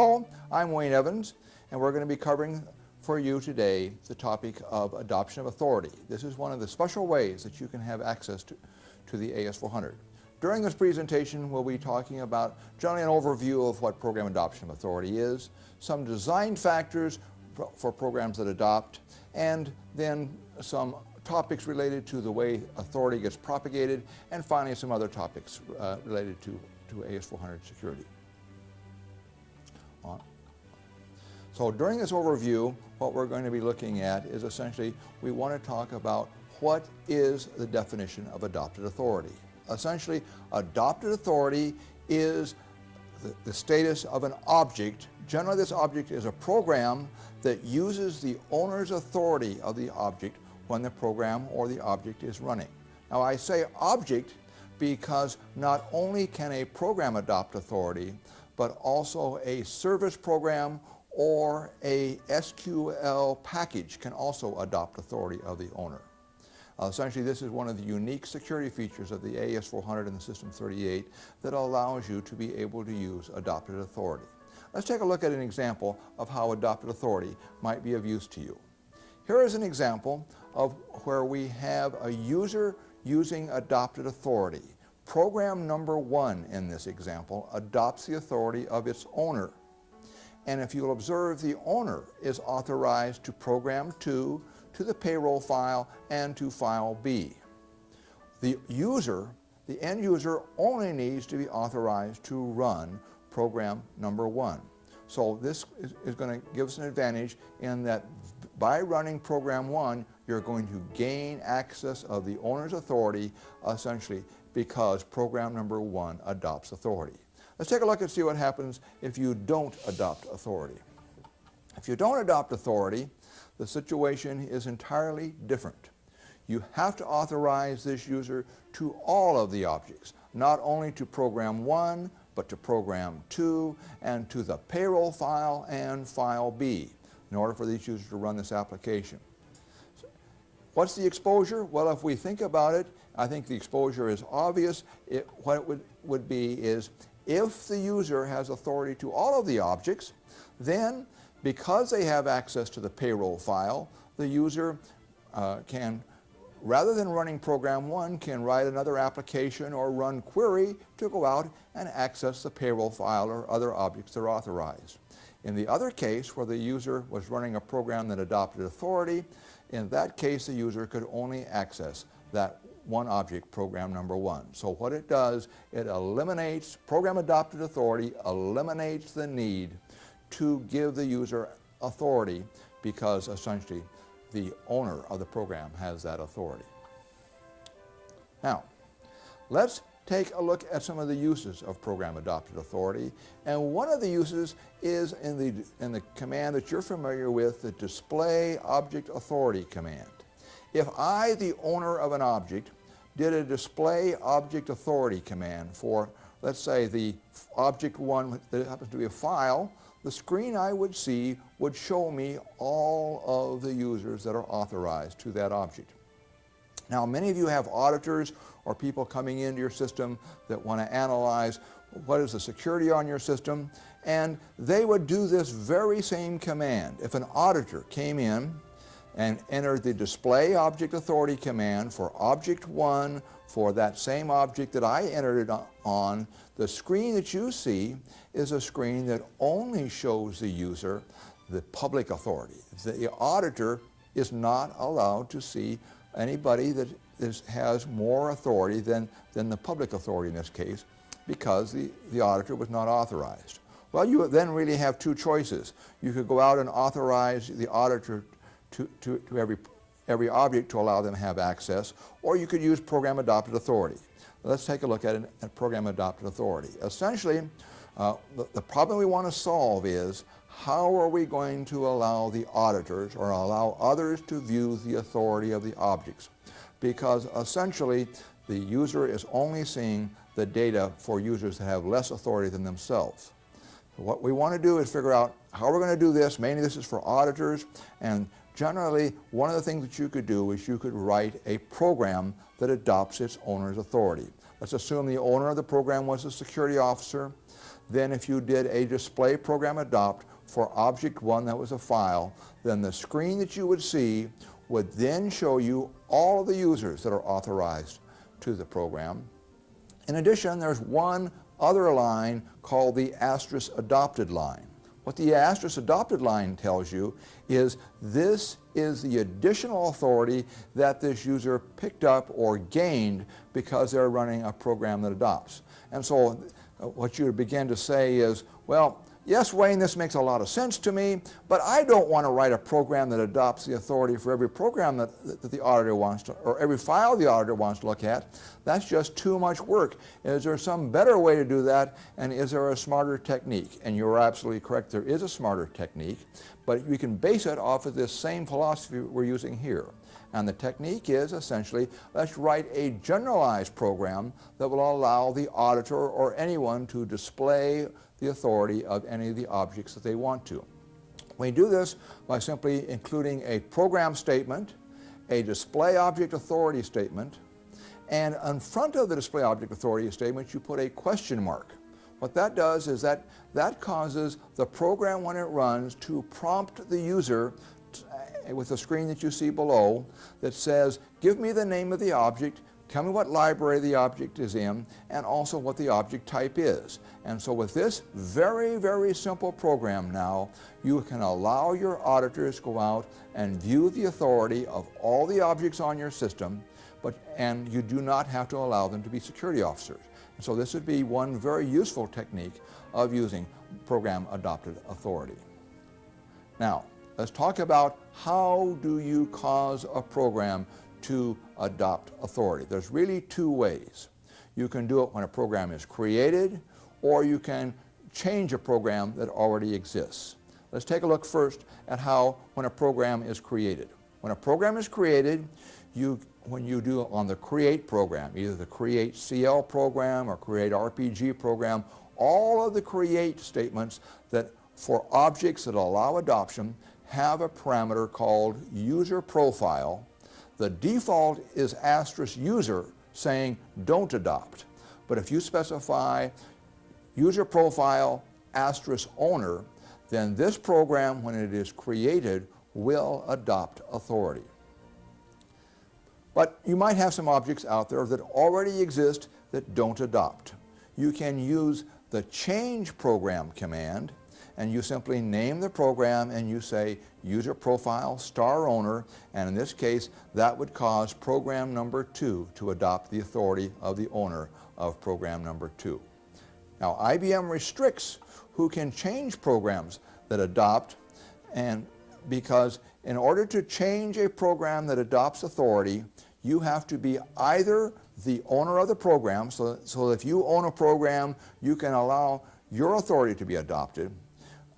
Hello, I'm Wayne Evans, and we're going to be covering for you today the topic of adoption of authority. This is one of the special ways that you can have access to the AS400. During this presentation, we'll be talking about generally an overview of what program adoption of authority is, some design factors for programs that adopt, and then some topics related to the way authority gets propagated, and finally some other topics related to AS400 security. So during this overview, what we're going to be looking at is essentially we want to talk about what is the definition of adopted authority. Essentially, adopted authority is the status of an object. Generally, this object is a program that uses the owner's authority of the object when the program or the object is running. Now, I say object because not only can a program adopt authority, but also a service program or a SQL package can also adopt authority of the owner. Essentially, this is one of the unique security features of the AS400 and the System 38 that allows you to be able to use adopted authority. Let's take a look at an example of how adopted authority might be of use to you. Here is an example of where we have a user using adopted authority. Program number 1 in this example adopts the authority of its owner. And if you'll observe, the owner is authorized to program 2, to the payroll file, and to file B. The user, the end user, only needs to be authorized to run program number 1. So this is going to give us an advantage in that by running program 1, you're going to gain access of the owner's authority, essentially because program number 1 adopts authority. Let's take a look and see what happens if you don't adopt authority. If you don't adopt authority, the situation is entirely different. You have to authorize this user to all of the objects, not only to program 1, but to program 2, and to the payroll file and file B, in order for these users to run this application. What's the exposure? Well, if we think about it, I think the exposure is obvious. What it would be is if the user has authority to all of the objects, then because they have access to the payroll file, the user can, rather than running program 1, can write another application or run query to go out and access the payroll file or other objects that are authorized. In the other case, where the user was running a program that adopted authority, in that case the user could only access that one object, program number 1. So what it does, it eliminates, program adopted authority eliminates the need to give the user authority because essentially the owner of the program has that authority. Now, let's take a look at some of the uses of program adopted authority, and one of the uses is in the command that you're familiar with, the display object authority command. If I, the owner of an object, did a display object authority command for, let's say, the object 1 that happens to be a file, the screen I would see would show me all of the users that are authorized to that object. Now, many of you have auditors or people coming into your system that want to analyze what is the security on your system, and they would do this very same command. If an auditor came in and entered the display object authority command for object 1 for that same object that I entered it on, the screen that you see is a screen that only shows the user the public authority. The auditor is not allowed to see anybody that has more authority than the public authority in this case, because the auditor was not authorized. Well, you then really have two choices. You could go out and authorize the auditor to every object to allow them to have access, or you could use program adopted authority. Let's take a look at program adopted authority. Essentially, the problem we want to solve is how are we going to allow the auditors or allow others to view the authority of the objects? Because essentially the user is only seeing the data for users that have less authority than themselves. What we want to do is figure out how we're going to do this. Mainly this is for auditors, and generally one of the things that you could do is you could write a program that adopts its owner's authority. Let's assume the owner of the program was a security officer. than if you did a display program adopt for object 1 that was a file. Then the screen that you would see would then show you all of the users that are authorized to the program. In addition, there's one other line called the asterisk adopted line. What the asterisk adopted line tells you is this is the additional authority that this user picked up or gained because they're running a program that adopts. And so what you begin to say is, well, yes, Wayne, this makes a lot of sense to me, but I don't want to write a program that adopts the authority for every program that the auditor wants to, or every file the auditor wants to look at. That's just too much work. Is there some better way to do that, and is there a smarter technique? And you're absolutely correct, there is a smarter technique, but we can base it off of this same philosophy we're using here. And the technique is essentially, let's write a generalized program that will allow the auditor or anyone to display the authority of any of the objects that they want to. We do this by simply including a program statement, a display object authority statement, and in front of the display object authority statement you put a question mark. What that does is that causes the program when it runs to prompt the user with the screen that you see below that says, give me the name of the object, tell me what library the object is in, and also what the object type is. And so with this very, very simple program now, you can allow your auditors to go out and view the authority of all the objects on your system, and you do not have to allow them to be security officers. And so this would be one very useful technique of using program adopted authority. Now, let's talk about how do you cause a program to adopt authority. There's really two ways. You can do it when a program is created, or you can change a program that already exists. Let's take a look first at how when a program is created. When a program is created, when you do it on the create program, either the create CL program or create RPG program, all of the create statements that for objects that allow adoption have a parameter called user profile. The default is asterisk user saying don't adopt. But if you specify user profile asterisk owner, then this program, when it is created, will adopt authority. But you might have some objects out there that already exist that don't adopt. You can use the change program command, and you simply name the program and you say user profile star owner, and in this case that would cause program number 2 to adopt the authority of the owner of program number 2. Now IBM restricts who can change programs that adopt, and because in order to change a program that adopts authority, you have to be either the owner of the program, so if you own a program, you can allow your authority to be adopted,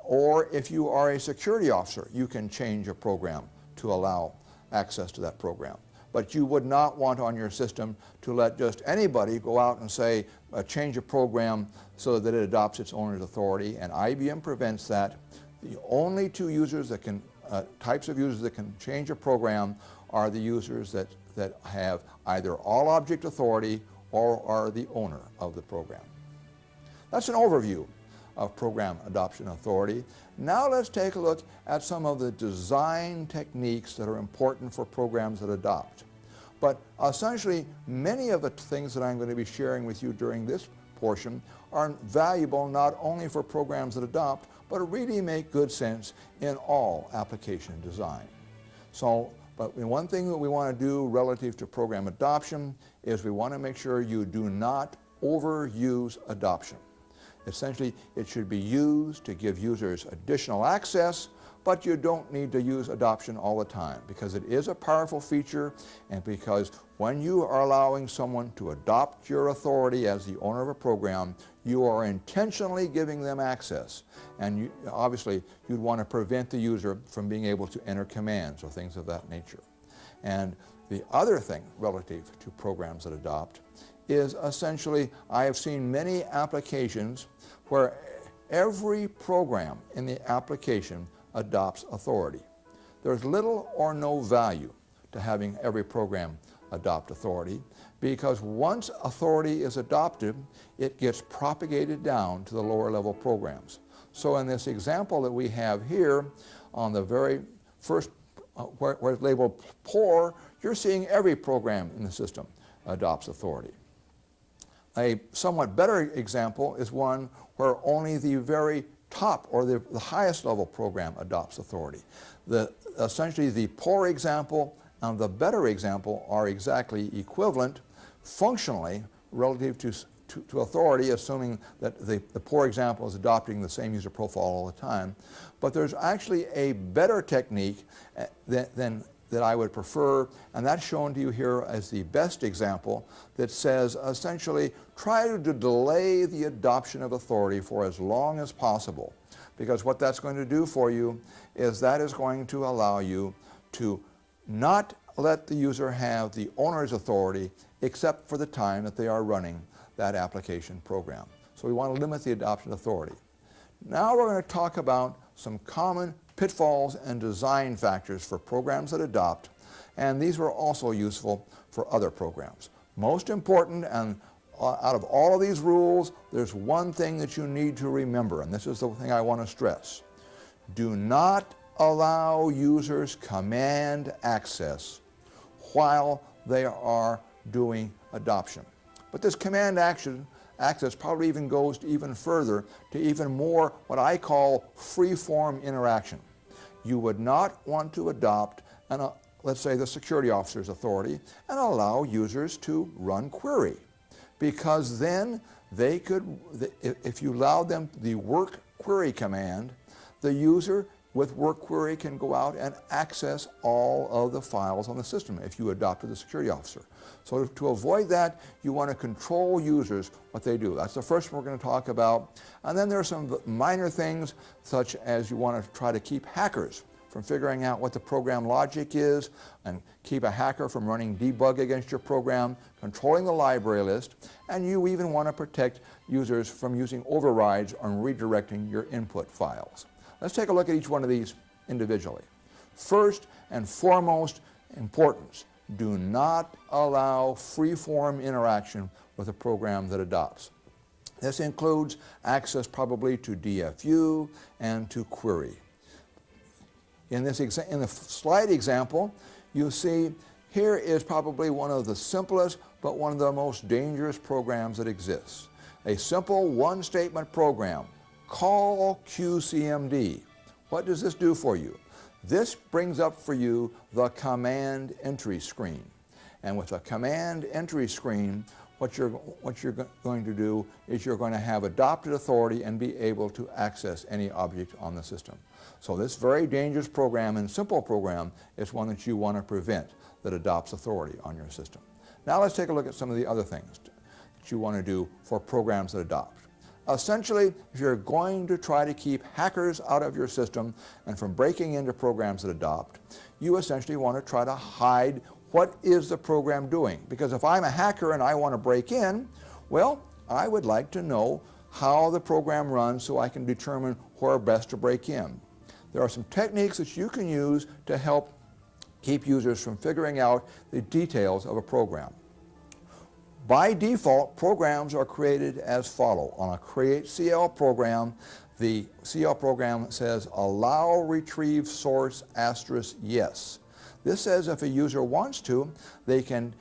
or if you are a security officer, you can change a program to allow access to that program. But you would not want on your system to let just anybody go out and say, change a program so that it adopts its owner's authority, and IBM prevents that. The only two users that can, types of users that can change a program are the users that have either all object authority or are the owner of the program. That's an overview of program adoption authority. Now let's take a look at some of the design techniques that are important for programs that adopt. But essentially, many of the things that I'm going to be sharing with you during this portion are valuable not only for programs that adopt, but really make good sense in all application design. But one thing that we want to do relative to program adoption is we want to make sure you do not overuse adoption. Essentially, it should be used to give users additional access, but you don't need to use adoption all the time because it is a powerful feature, and because when you are allowing someone to adopt your authority as the owner of a program, you are intentionally giving them access. And obviously, you'd want to prevent the user from being able to enter commands or things of that nature. And the other thing relative to programs that adopt is essentially, I have seen many applications where every program in the application adopts authority. There's little or no value to having every program adopt authority, because once authority is adopted, it gets propagated down to the lower level programs. So in this example that we have here, on the very first, where it's labeled poor, you're seeing every program in the system adopts authority. A somewhat better example is one where only the very top or the highest level program adopts authority. Essentially the poor example and the better example are exactly equivalent functionally relative to authority, assuming that the poor example is adopting the same user profile all the time. But there's actually a better technique that I would prefer, and that's shown to you here as the best example, that says essentially try to delay the adoption of authority for as long as possible, because what that's going to do for you is that is going to allow you to not let the user have the owner's authority except for the time that they are running that application program. So we want to limit the adoption authority. Now we're going to talk about some common pitfalls and design factors for programs that adopt, and these were also useful for other programs. Most important, and out of all of these rules, there's one thing that you need to remember, and this is the thing I want to stress. Do not allow users command access while they are doing adoption. But this command access probably even goes even further to even more what I call free-form interaction. You would not want to adopt, let's say, the security officer's authority and allow users to run query, because then they could, if you allow them the work query command, the user with work query can go out and access all of the files on the system if you adopted the security officer. So to avoid that, you want to control users, what they do. That's the first one we're going to talk about. And then there are some minor things, such as you want to try to keep hackers from figuring out what the program logic is, and keep a hacker from running debug against your program, controlling the library list, and you even want to protect users from using overrides or redirecting your input files. Let's take a look at each one of these individually. First and foremost importance, do not allow free-form interaction with a program that adopts. This includes access probably to DFU and to query. In the slide example, you see here is probably one of the simplest but one of the most dangerous programs that exists. A simple one-statement program, call QCMD. What does this do for you? This brings up for you the command entry screen. And with a command entry screen, what you're going to do is you're going to have adopted authority and be able to access any object on the system. So this very dangerous program and simple program is one that you want to prevent that adopts authority on your system. Now let's take a look at some of the other things that you want to do for programs that adopt. Essentially, if you're going to try to keep hackers out of your system and from breaking into programs that adopt, you essentially want to try to hide what is the program doing. Because if I'm a hacker and I want to break in, well, I would like to know how the program runs so I can determine where best to break in. There are some techniques that you can use to help keep users from figuring out the details of a program. By default, programs are created as follows. On a create CL program, the CL program says allow retrieve source * yes. This says if a user wants to, they can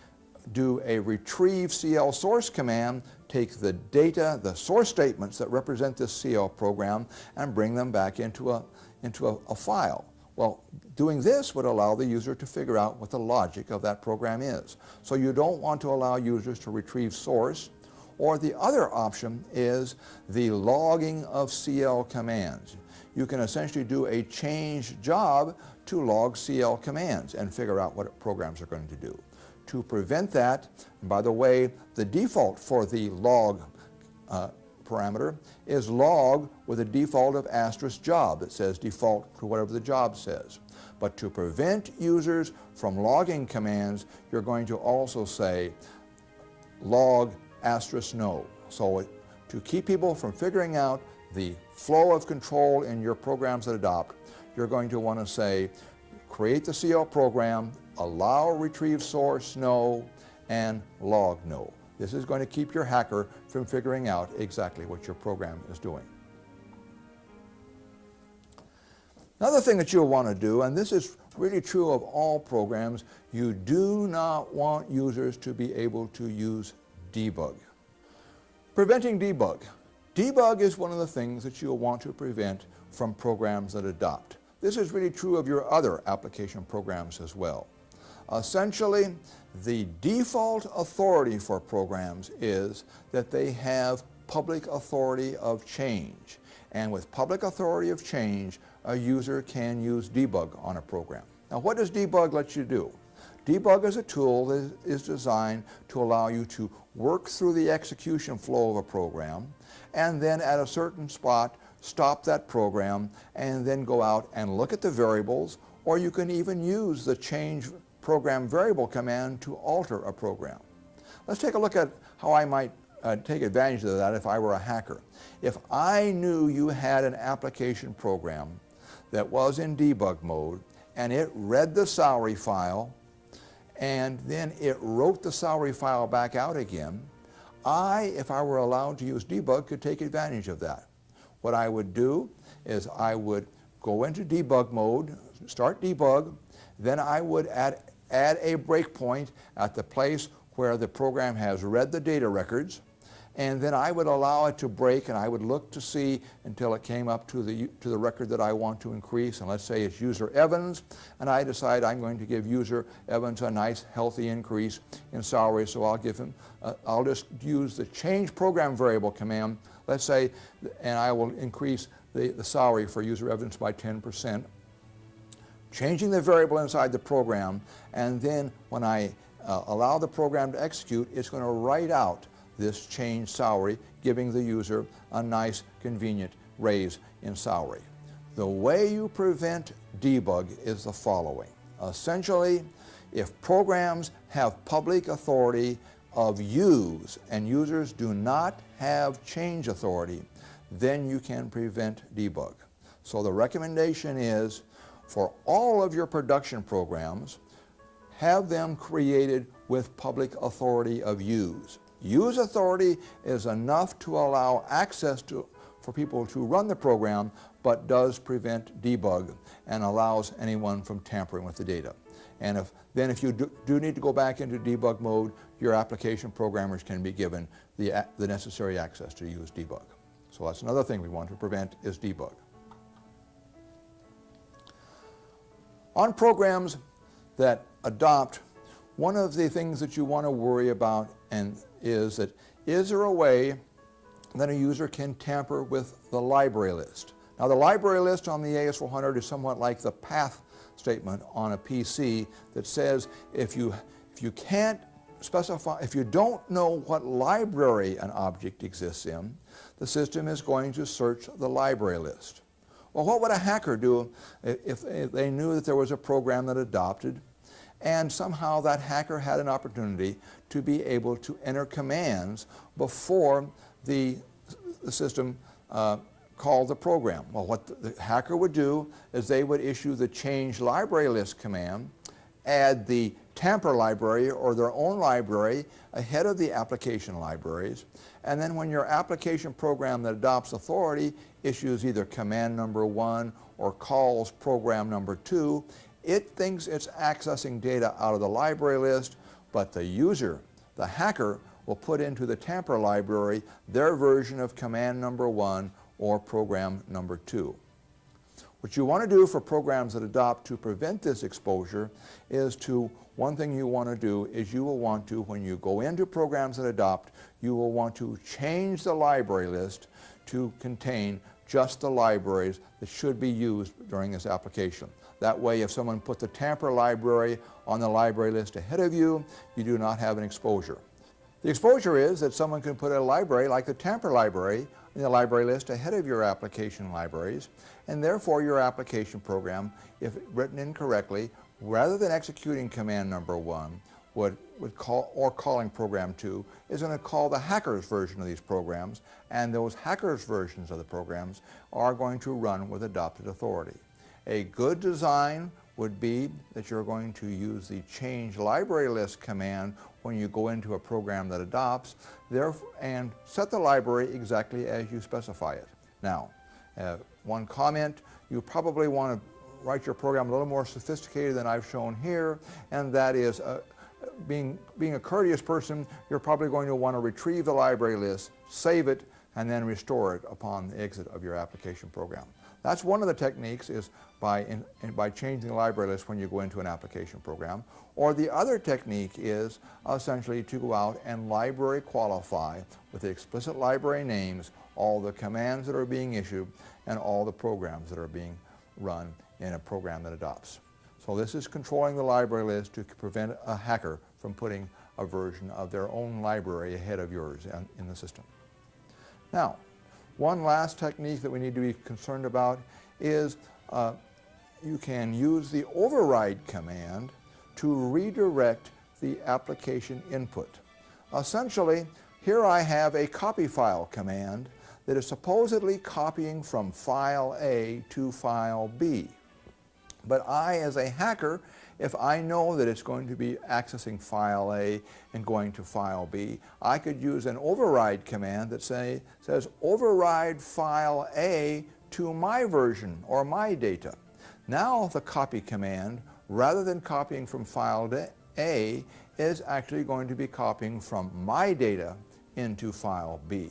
do a retrieve CL source command, take the data, the source statements that represent this CL program, and bring them back into a file. Well, doing this would allow the user to figure out what the logic of that program is. So you don't want to allow users to retrieve source, or the other option is the logging of CL commands. You can essentially do a change job to log CL commands and figure out what programs are going to do. To prevent that, and by the way, the default for the log parameter is log with a default of *job that says default to whatever the job says. But to prevent users from logging commands, you're going to also say log *no. So to keep people from figuring out the flow of control in your programs that adopt, you're going to want to say create the CL program, allow retrieve source no, and log no. This is going to keep your hacker from figuring out exactly what your program is doing. Another thing that you'll want to do, and this is really true of all programs, you do not want users to be able to use debug. Preventing debug. Debug is one of the things that you'll want to prevent from programs that adopt. This is really true of your other application programs as well. Essentially, the default authority for programs is that they have public authority of change. And with public authority of change, a user can use debug on a program. Now, what does debug let you do? Debug is a tool that is designed to allow you to work through the execution flow of a program and then at a certain spot stop that program and then go out and look at the variables, or you can even use the change program variable command to alter a program. Let's take a look at how I might take advantage of that if I were a hacker. If I knew you had an application program that was in debug mode and it read the salary file and then it wrote the salary file back out again, if I were allowed to use debug, could take advantage of that. What I would do is I would go into debug mode, start debug, then I would add a breakpoint at the place where the program has read the data records, and then I would allow it to break, and I would look to see until it came up to the record that I want to increase. And let's say it's user Evans, and I decide I'm going to give user Evans a nice healthy increase in salary, so I'll give him, I'll just use the change program variable command, let's say, and I will increase the salary for user Evans by 10%, changing the variable inside the program, and then when I allow the program to execute, it's going to write out this change salary, giving the user a nice, convenient raise in salary. The way you prevent debug is the following. Essentially, if programs have public authority of use and users do not have change authority, then you can prevent debug. So the recommendation is for all of your production programs, have them created with public authority of use. Use authority is enough to allow access for people to run the program, but does prevent debug and allows anyone from tampering with the data. And if you do need to go back into debug mode, your application programmers can be given the necessary access to use debug. So that's another thing we want to prevent is debug. On programs that adopt, one of the things that you want to worry about is there a way that a user can tamper with the library list? Now, the library list on the AS400 is somewhat like the path statement on a PC that says if you can't specify, if you don't know what library an object exists in, the system is going to search the library list. Well, what would a hacker do if they knew that there was a program that adopted and somehow that hacker had an opportunity to be able to enter commands before the system called the program? Well, what the hacker would do is they would issue the change library list command, add the tamper library or their own library ahead of the application libraries, and then when your application program that adopts authority issues either command number 1 or calls program number 2, it thinks it's accessing data out of the library list, but the user, the hacker, will put into the tamper library their version of command number 1 or program number 2. What you want to do for programs that adopt to prevent this exposure is one thing you want to do is you will want to, when you go into programs that adopt, you will want to change the library list to contain just the libraries that should be used during this application. That way, if someone put the tamper library on the library list ahead of you, you do not have an exposure. The exposure is that someone can put a library like the tamper library in the library list ahead of your application libraries, and therefore your application program, if written incorrectly, rather than executing command number 1, would call, or calling program 2, is going to call the hacker's version of these programs, and those hackers' versions of the programs are going to run with adopted authority. A good design would be that you're going to use the change library list command when you go into a program that adopts and set the library exactly as you specify it. Now, one comment, you probably want to write your program a little more sophisticated than I've shown here, and that is being a courteous person, you're probably going to want to retrieve the library list, save it, and then restore it upon the exit of your application program. That's one of the techniques, is by changing the library list when you go into an application program. Or the other technique is essentially to go out and library qualify with the explicit library names all the commands that are being issued and all the programs that are being run in a program that adopts. So this is controlling the library list to prevent a hacker from putting a version of their own library ahead of yours in the system. Now, one last technique that we need to be concerned about is you can use the override command to redirect the application input. Essentially, here I have a copy file command that is supposedly copying from file A to file B. But I, as a hacker, if I know that it's going to be accessing file A and going to file B, I could use an override command that says override file A to my version or my data. Now the copy command, rather than copying from file A, is actually going to be copying from my data into file B.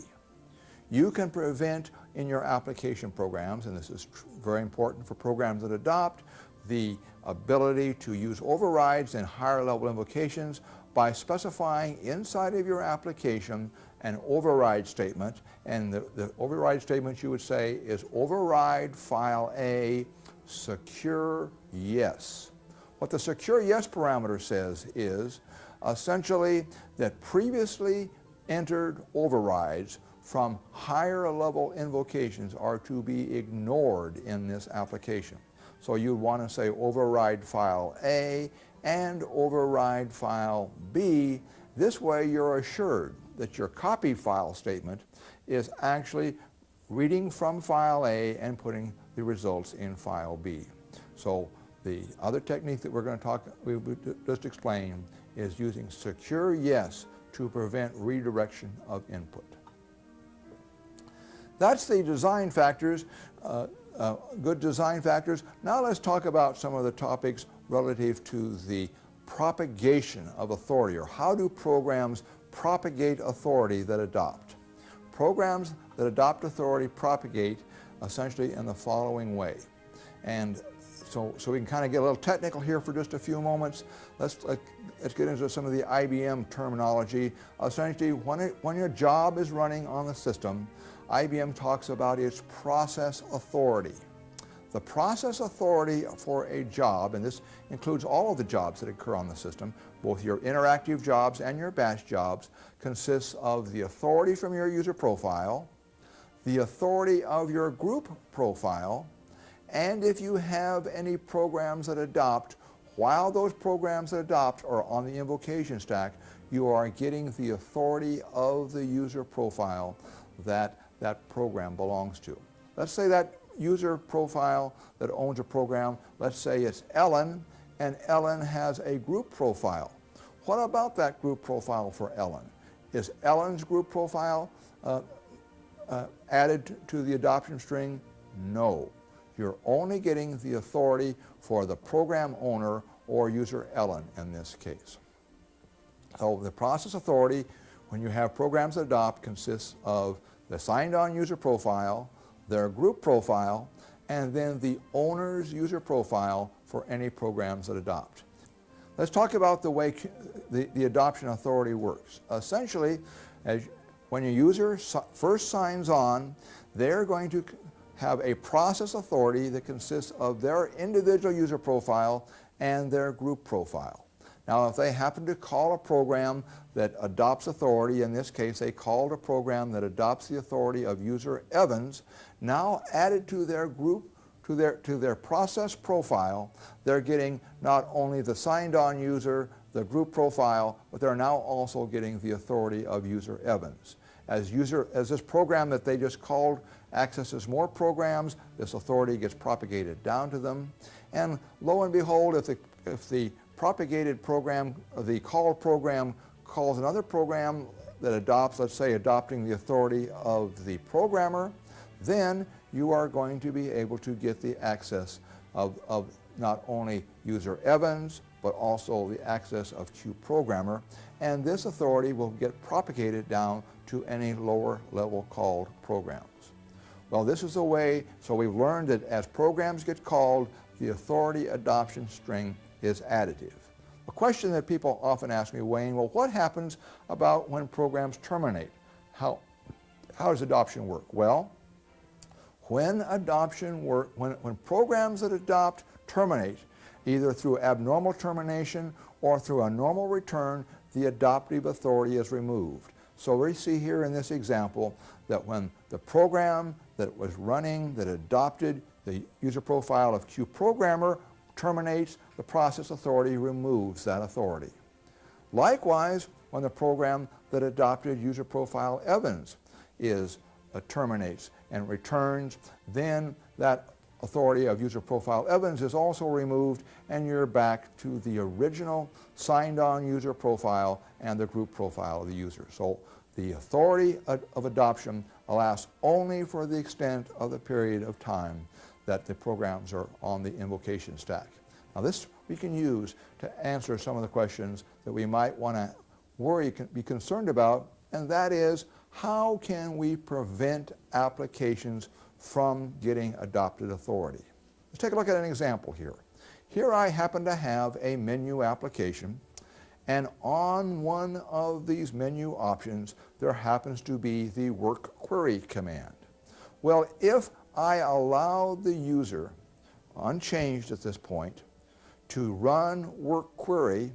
You can prevent in your application programs, and this is very important for programs that adopt, the ability to use overrides and higher level invocations by specifying inside of your application an override statement, and the override statement you would say is override file A secure yes. What the secure yes parameter says is essentially that previously entered overrides from higher level invocations are to be ignored in this application. So you want to say override file A and override file B. This way you're assured that your copy file statement is actually reading from file A and putting the results in file B. So the other technique that we just explained is using secure yes to prevent redirection of input. That's the design factors. Good design factors. Now let's talk about some of the topics relative to the propagation of authority, or how do programs propagate authority that adopt. Programs that adopt authority propagate essentially in the following way. And so we can kind of get a little technical here for just a few moments. Let's get into some of the IBM terminology. Essentially, when your job is running on the system, IBM talks about its process authority. The process authority for a job, and this includes all of the jobs that occur on the system, both your interactive jobs and your batch jobs, consists of the authority from your user profile, the authority of your group profile, and if you have any programs that adopt, while those programs that adopt are on the invocation stack, you are getting the authority of the user profile that that program belongs to. Let's say that user profile that owns a program, let's say it's Ellen, and Ellen has a group profile. What about that group profile for Ellen? Is Ellen's group profile added to the adoption string? No. You're only getting the authority for the program owner or user Ellen in this case. So the process authority, when you have programs that adopt, consists of the signed-on user profile, their group profile, and then the owner's user profile for any programs that adopt. Let's talk about the way the adoption authority works. Essentially, when your user first signs on, they're going to have a process authority that consists of their individual user profile and their group profile. Now, if they happen to call a program that adopts authority, in this case they called a program that adopts the authority of user Evans, now added to their group, to their process profile, they're getting not only the signed-on user, the group profile, but they're now also getting the authority of user Evans. As this program that they just called accesses more programs, this authority gets propagated down to them. And lo and behold, if the propagated program, the called program calls another program that adopts, let's say, adopting the authority of the programmer, then you are going to be able to get the access of not only user Evans, but also the access of QProgrammer, and this authority will get propagated down to any lower level called programs. Well, this is the way, so we've learned that as programs get called, the authority adoption string is additive. A question that people often ask me, Wayne, well, what happens about when programs terminate? How does adoption work? Well, when programs that adopt terminate, either through abnormal termination or through a normal return, the adoptive authority is removed. So we see here in this example that when the program that was running that adopted the user profile of QProgrammer terminates, the process authority removes that authority. Likewise, when the program that adopted user profile Evans terminates and returns, then that authority of user profile Evans is also removed, and you're back to the original signed-on user profile and the group profile of the user. So the authority of adoption lasts only for the extent of the period of time that the programs are on the invocation stack. Now this we can use to answer some of the questions that we might want to be concerned about, and that is, how can we prevent applications from getting adopted authority? Let's take a look at an example here. Here I happen to have a menu application, and on one of these menu options there happens to be the work query command. Well, if I allow the user, unchanged at this point, to run work query,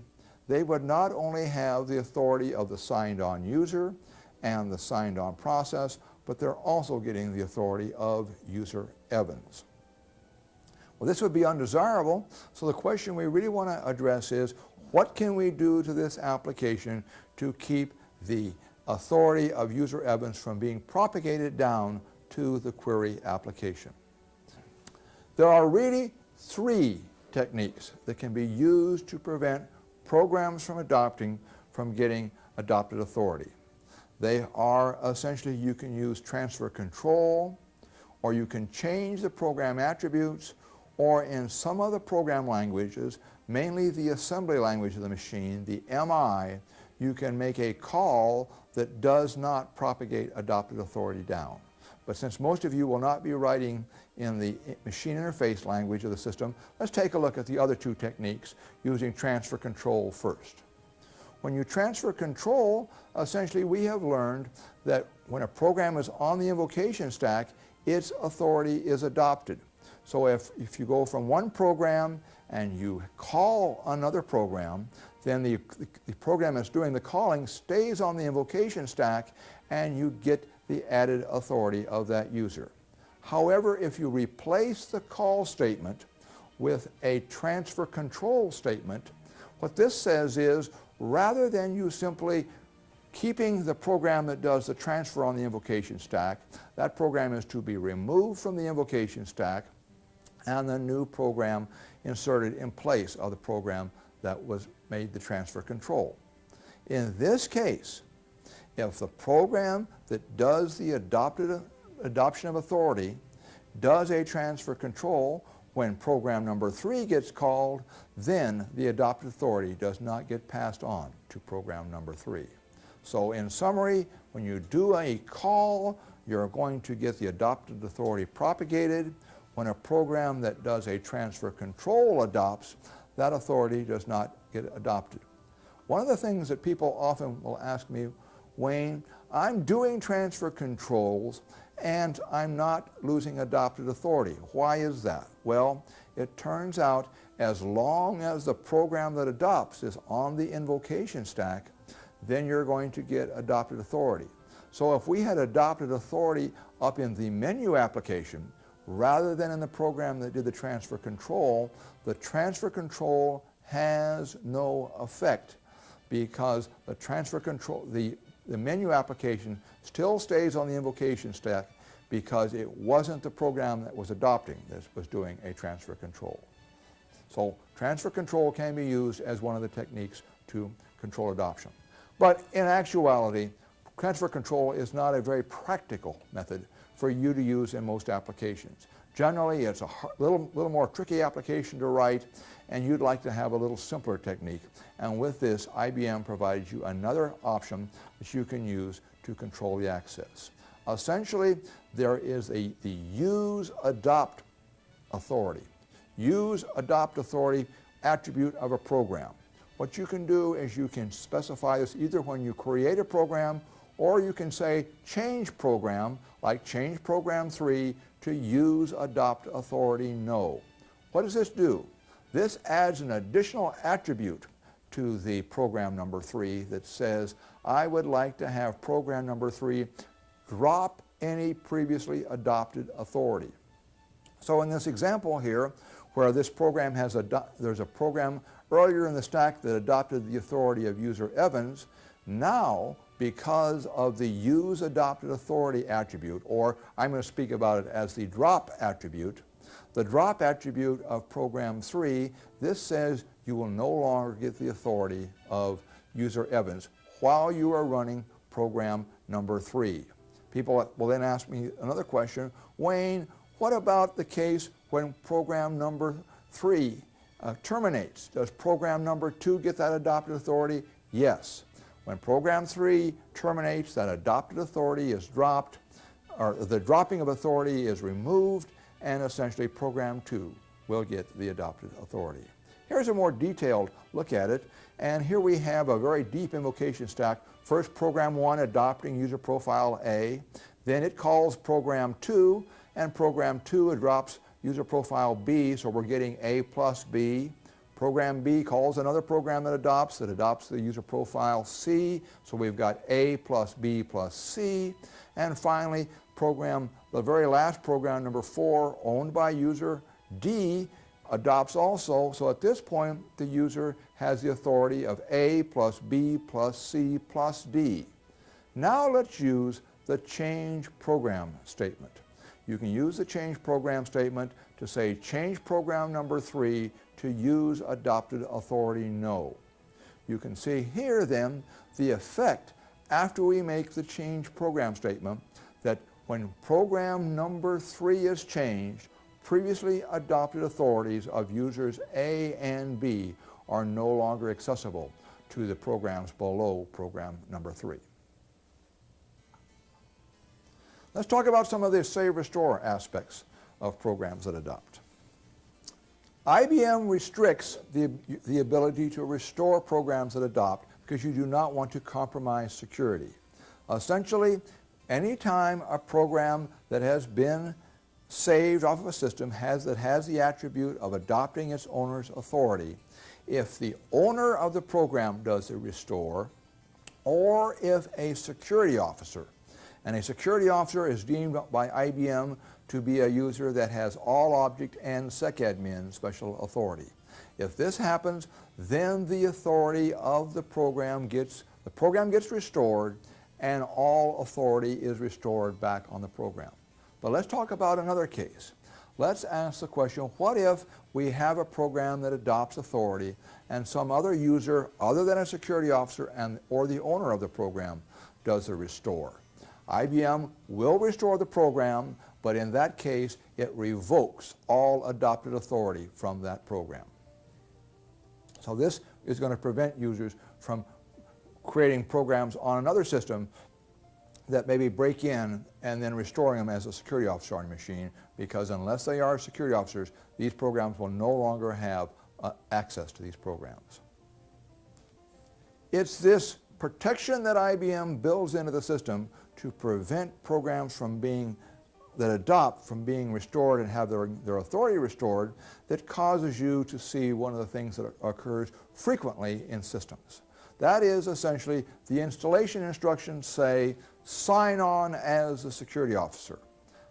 they would not only have the authority of the signed-on user and the signed-on process, but they're also getting the authority of user Evans. Well, this would be undesirable, so the question we really want to address is, what can we do to this application to keep the authority of user Evans from being propagated down to the query application? There are really three techniques that can be used to prevent programs from getting adopted authority. They are essentially, you can use transfer control, or you can change the program attributes, or in some other program languages, mainly the assembly language of the machine, the MI, you can make a call that does not propagate adopted authority down. But since most of you will not be writing in the machine interface language of the system, let's take a look at the other two techniques using transfer control first. When you transfer control, essentially we have learned that when a program is on the invocation stack, its authority is adopted. So if you go from one program and you call another program, then the program that's doing the calling stays on the invocation stack and you get the added authority of that user. However, if you replace the call statement with a transfer control statement, what this says is, rather than you simply keeping the program that does the transfer on the invocation stack, that program is to be removed from the invocation stack and the new program inserted in place of the program that was made the transfer control. In this case, if the program that does the adoption of authority does a transfer control, when program number 3 gets called, then the adopted authority does not get passed on to program number 3. So in summary, when you do a call, you're going to get the adopted authority propagated. When a program that does a transfer control adopts, that authority does not get adopted. One of the things that people often will ask me, Wayne, I'm doing transfer controls and I'm not losing adopted authority. Why is that? Well, it turns out as long as the program that adopts is on the invocation stack, then you're going to get adopted authority. So if we had adopted authority up in the menu application, rather than in the program that did the transfer control has no effect, because the transfer control, the menu application still stays on the invocation stack because it wasn't the program that was adopting that was doing a transfer control. So transfer control can be used as one of the techniques to control adoption. But in actuality, transfer control is not a very practical method for you to use in most applications. Generally, it's a little more tricky application to write, and you'd like to have a little simpler technique. And with this, IBM provides you another option that you can use to control the access. Essentially, there is the use adopt authority. Use adopt authority attribute of a program. What you can do is you can specify this either when you create a program, or you can say change program, like change program 3 to use adopt authority no. What does this do? This adds an additional attribute to the program number 3 that says, I would like to have program number 3 drop any previously adopted authority. So in this example here, where this program has there's a program earlier in the stack that adopted the authority of user Evans, now because of the use adopted authority attribute, or I'm going to speak about it as the drop attribute, the drop attribute of program 3, this says you will no longer get the authority of user Evans while you are running program number 3. People will then ask me another question, Wayne, what about the case when program number 3 terminates? Does program number 2 get that adopted authority? Yes. When program 3 terminates, that adopted authority is dropped, or the dropping of authority is removed, and essentially program 2 will get the adopted authority. Here's a more detailed look at it, and here we have a very deep invocation stack. First, program 1 adopting user profile A, then it calls program 2, and program 2 drops user profile B, so we're getting A plus B. Program B calls another program that adopts the user profile C, so we've got A plus B plus C. And finally, the very last program, number 4, owned by user D, adopts also, so at this point the user has the authority of A plus B plus C plus D. Now let's use the change program statement. You can use the change program statement to say change program number 3 to use adopted authority no. You can see here then the effect after we make the change program statement that when program number 3 is changed, previously adopted authorities of users A and B are no longer accessible to the programs below program number 3. Let's talk about some of the save restore aspects of programs that adopt. IBM restricts the ability to restore programs that adopt because you do not want to compromise security. Essentially, anytime a program that has been saved off of a system that has the attribute of adopting its owner's authority, if the owner of the program does the restore, or if a security officer, and a security officer is deemed by IBM to be a user that has all object and SecAdmin special authority. If this happens, then the authority of the program gets restored, and all authority is restored back on the program. But let's talk about another case. Let's ask the question, what if we have a program that adopts authority and some other user other than a security officer or the owner of the program does the restore? IBM will restore the program, but in that case, it revokes all adopted authority from that program. So this is going to prevent users from creating programs on another system that maybe break in and then restoring them as a security officer on your machine, because unless they are security officers, these programs will no longer have access to these programs. It's this protection that IBM builds into the system to prevent programs from being restored and have their authority restored that causes you to see one of the things that occurs frequently in systems. That is essentially the installation instructions say, sign on as a security officer.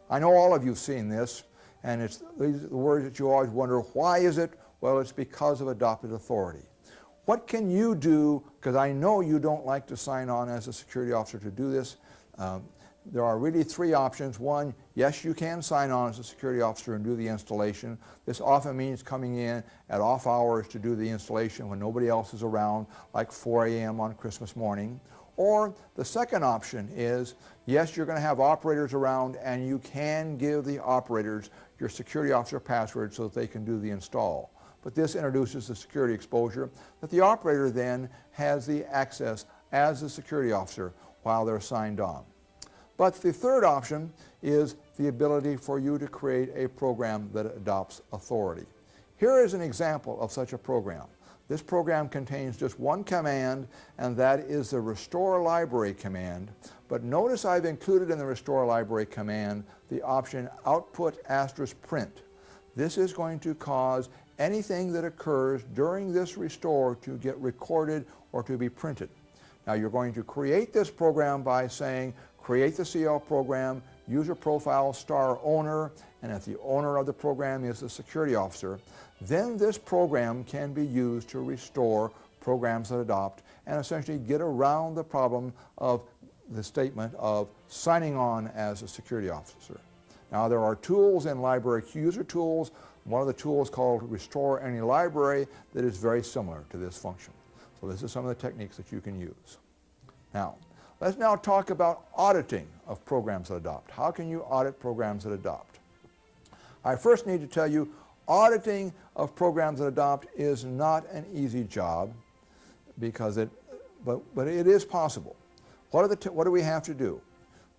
I know all of you have seen this, and it's the words that you always wonder, why is it? Well, it's because of adopted authority. What can you do, because I know you don't like to sign on as a security officer to do this, there are really three options. One, yes, you can sign on as a security officer and do the installation. This often means coming in at off hours to do the installation when nobody else is around, like 4 a.m. on Christmas morning. Or the second option is, yes, you're going to have operators around and you can give the operators your security officer password so that they can do the install. But this introduces the security exposure that the operator then has the access as the security officer while they're signed on. But the third option is the ability for you to create a program that adopts authority. Here is an example of such a program. This program contains just one command, and that is the restore library command. But notice I've included in the restore library command the option output * print. This is going to cause anything that occurs during this restore to get recorded or to be printed. Now you're going to create this program by saying create the CL program, user profile *owner, and if the owner of the program is the security officer, then this program can be used to restore programs that adopt and essentially get around the problem of the statement of signing on as a security officer. Now there are tools in library user tools, one of the tools called restore any library that is very similar to this function. So this is some of the techniques that you can use. Now, let's now talk about auditing of programs that adopt. How can you audit programs that adopt? I first need to tell you auditing of programs that adopt is not an easy job because but it is possible. What do we have to do?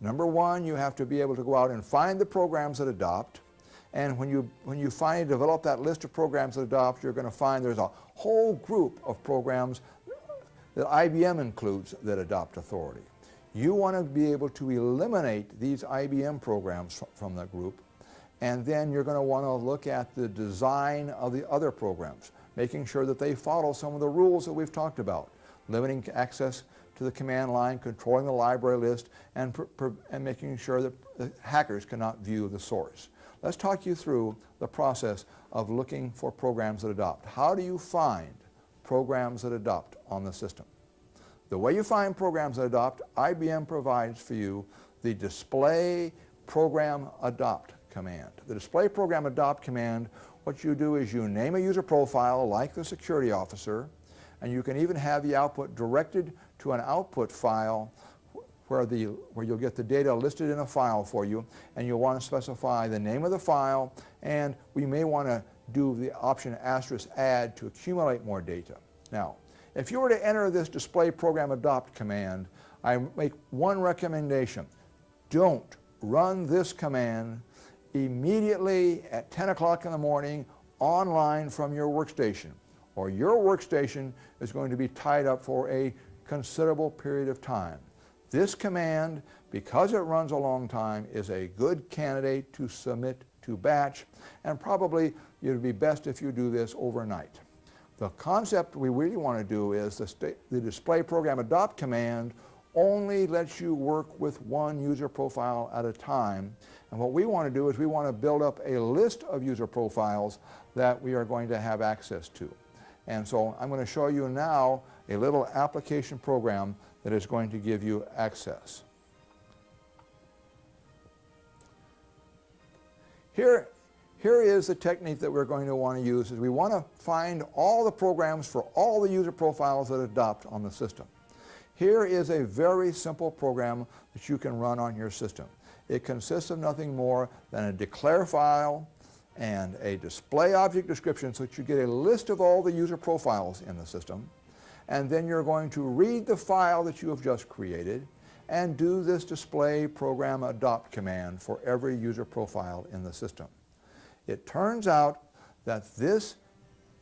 Number one, you have to be able to go out and find the programs that adopt. And when you develop that list of programs that adopt, you're going to find there's a whole group of programs that IBM includes that adopt authority. You want to be able to eliminate these IBM programs from that group, and then you're going to want to look at the design of the other programs, making sure that they follow some of the rules that we've talked about, limiting access to the command line, controlling the library list, and making sure that the hackers cannot view the source. Let's talk you through the process of looking for programs that adopt. How do you find programs that adopt on the system? The way you find programs that adopt, IBM provides for you the display program adopt command. The display program adopt command, what you do is you name a user profile like the security officer, and you can even have the output directed to an output file where you'll get the data listed in a file for you, and you'll want to specify the name of the file, and we may want to do the option *add to accumulate more data. Now, if you were to enter this display program adopt command, I make one recommendation. Don't run this command immediately at 10 o'clock in the morning online from your workstation, or your workstation is going to be tied up for a considerable period of time. This command, because it runs a long time, is a good candidate to submit to batch, and probably it would be best if you do this overnight. The concept we really want to do is the display program adopt command only lets you work with one user profile at a time, and what we want to do is we want to build up a list of user profiles that we are going to have access to. And so I'm going to show you now a little application program that is going to give you access. Here is the technique that we're going to want to use. Is we want to find all the programs for all the user profiles that adopt on the system. Here is a very simple program that you can run on your system. It consists of nothing more than a declare file and a display object description so that you get a list of all the user profiles in the system. And then you're going to read the file that you have just created and do this display program adopt command for every user profile in the system. It turns out that this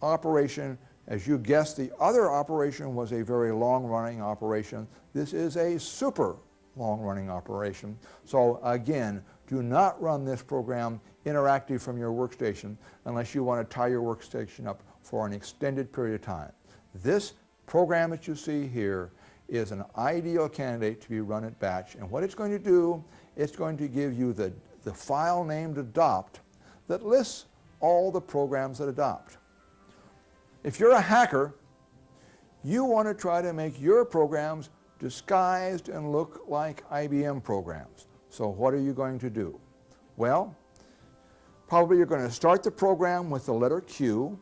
operation, as you guessed, the other operation was a very long-running operation. This is a super long-running operation. So again, do not run this program interactive from your workstation unless you want to tie your workstation up for an extended period of time. This program that you see here is an ideal candidate to be run at batch, and what it's going to do, it's going to give you the file named adopt that lists all the programs that adopt. If you're a hacker, you want to try to make your programs disguised and look like IBM programs. So what are you going to do? Well, probably you're going to start the program with the letter Q.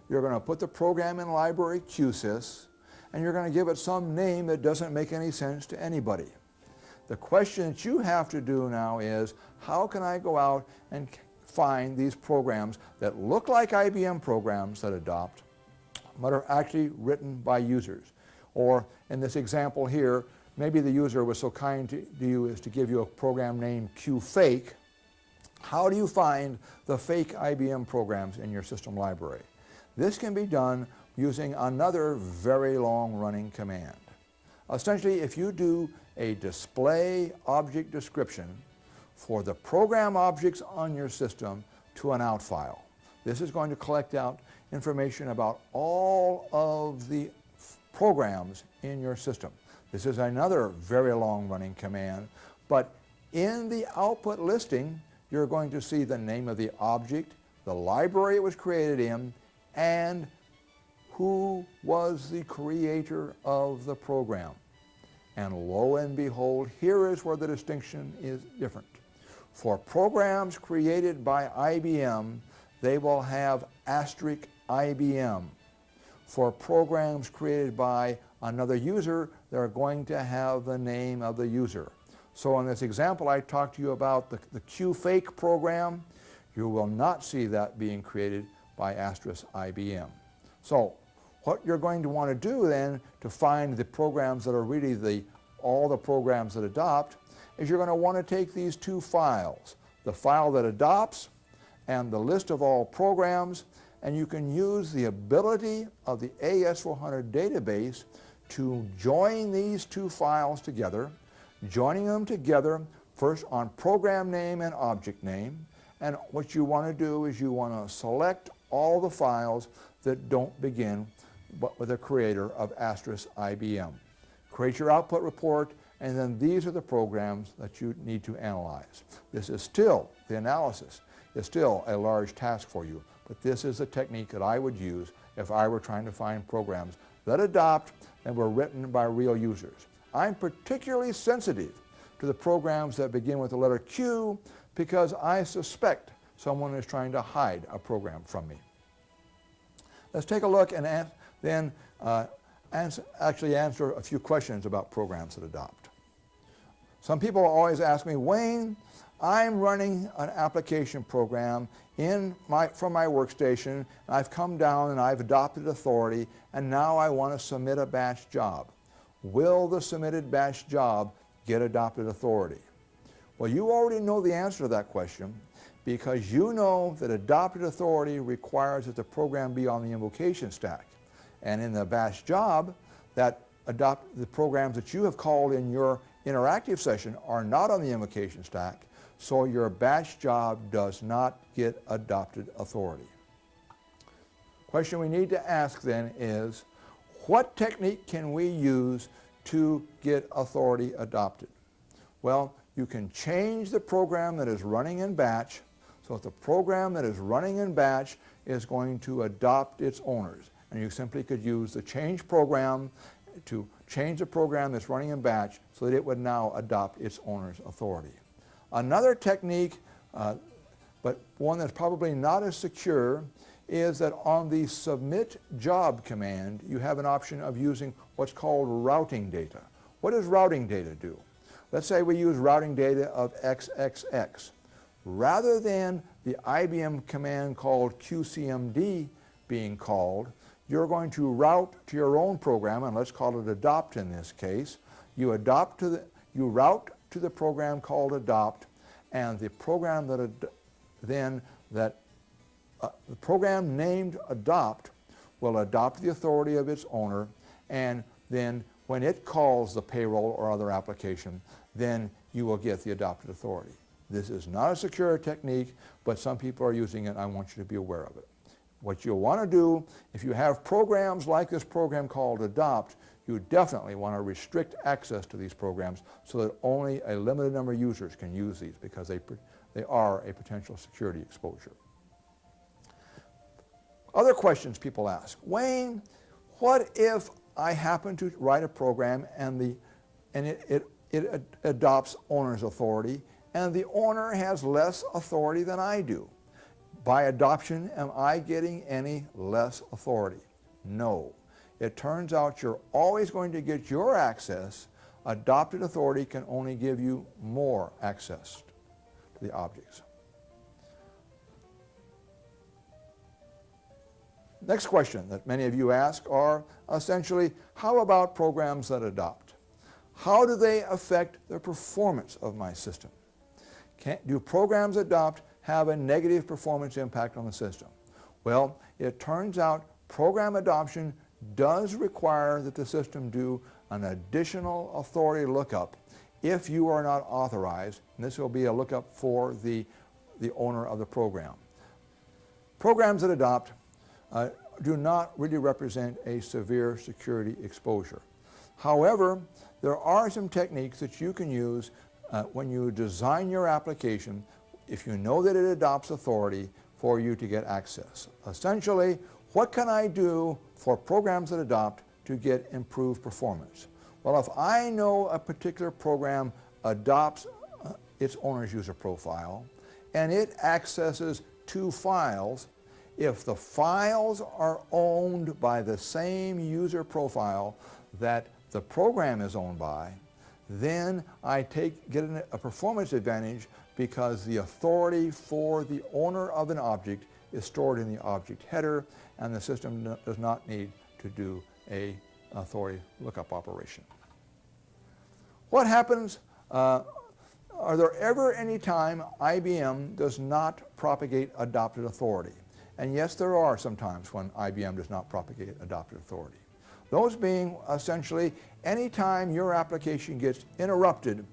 You're going to put the program in library QSYS, and you're going to give it some name that doesn't make any sense to anybody. The question that you have to do now is, how can I go out and find these programs that look like IBM programs that adopt, but are actually written by users? Or in this example here, maybe the user was so kind to you as to give you a program named QFake. How do you find the fake IBM programs in your system library? This can be done using another very long-running command. Essentially, if you do a display object description for the program objects on your system to an out file, this is going to collect out information about all of the programs in your system. This is another very long-running command, but in the output listing, you're going to see the name of the object, the library it was created in, and who was the creator of the program. And lo and behold, here is where the distinction is different. For programs created by IBM, they will have asterisk IBM. For programs created by another user, they're going to have the name of the user. So in this example I talked to you about the QFake program, you will not see that being created by asterisk IBM. So what you're going to want to do then to find the programs that are really all the programs that adopt is you're going to want to take these two files, the file that adopts and the list of all programs, and you can use the ability of the AS400 database to join these two files together, joining them together first on program name and object name. And what you want to do is you want to select all the files that don't begin with the creator of asterisk IBM. Create your output report, and then these are the programs that you need to analyze. This is still, the analysis is still a large task for you, but this is a technique that I would use if I were trying to find programs that adopt and were written by real users. I'm particularly sensitive to the programs that begin with the letter Q because I suspect someone is trying to hide a program from me. Let's take a look and then actually answer a few questions about programs that adopt. Some people always ask me, Wayne, I'm running an application program from my workstation, and I've come down and I've adopted authority, and now I want to submit a batch job. Will the submitted batch job get adopted authority? Well, you already know the answer to that question because you know that adopted authority requires that the program be on the invocation stack. And in the batch job, the programs that you have called in your interactive session are not on the invocation stack, so your batch job does not get adopted authority. Question we need to ask then is, what technique can we use to get authority adopted? Well, you can change the program that is running in batch so that the program that is running in batch is going to adopt its owners. And you simply could use the change program to change the program that's running in batch so that it would now adopt its owner's authority. Another technique, but one that's probably not as secure, is that on the submit job command you have an option of using what's called routing data. What does routing data do? Let's say we use routing data of XXX. Rather than the IBM command called QCMD being called, you're going to route to your own program, and let's call it adopt in this case. You route to the program called adopt, and the program the program named adopt will adopt the authority of its owner, and then when it calls the payroll or other application, then you will get the adopted authority. This is not a secure technique, but some people are using it. I want you to be aware of it. What you'll want to do, if you have programs like this program called adopt, you definitely want to restrict access to these programs so that only a limited number of users can use these because they are a potential security exposure. Other questions people ask, Wayne, what if I happen to write a program and it it adopts owner's authority, and the owner has less authority than I do. By adoption, am I getting any less authority? No. It turns out you're always going to get your access. Adopted authority can only give you more access to the objects. Next question that many of you ask are essentially, how about programs that adopt? How do they affect the performance of my system? Do programs adopt have a negative performance impact on the system? Well, it turns out program adoption does require that the system do an additional authority lookup if you are not authorized, and this will be a lookup for the owner of the program. Programs that adopt do not really represent a severe security exposure. However, there are some techniques that you can use when you design your application, if you know that it adopts authority, for you to get access. Essentially, what can I do for programs that adopt to get improved performance? Well, if I know a particular program adopts its owner's user profile and it accesses two files, if the files are owned by the same user profile that the program is owned by, then I get a performance advantage because the authority for the owner of an object is stored in the object header, and the system does not need to do a authority lookup operation. What happens, are there ever any time IBM does not propagate adopted authority? And yes, there are some times when IBM does not propagate adopted authority. Those being essentially any time your application gets interrupted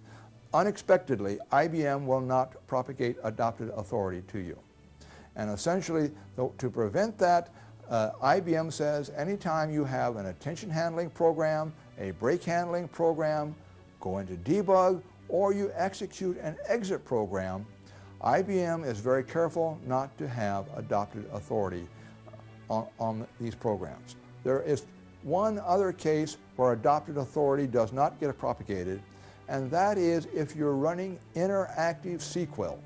unexpectedly, IBM will not propagate adopted authority to you. And essentially, to prevent that, IBM says anytime you have an attention handling program, a break handling program, go into debug, or you execute an exit program, IBM is very careful not to have adopted authority on these programs. There is one other case where adopted authority does not get propagated, and that is if you're running interactive SQL.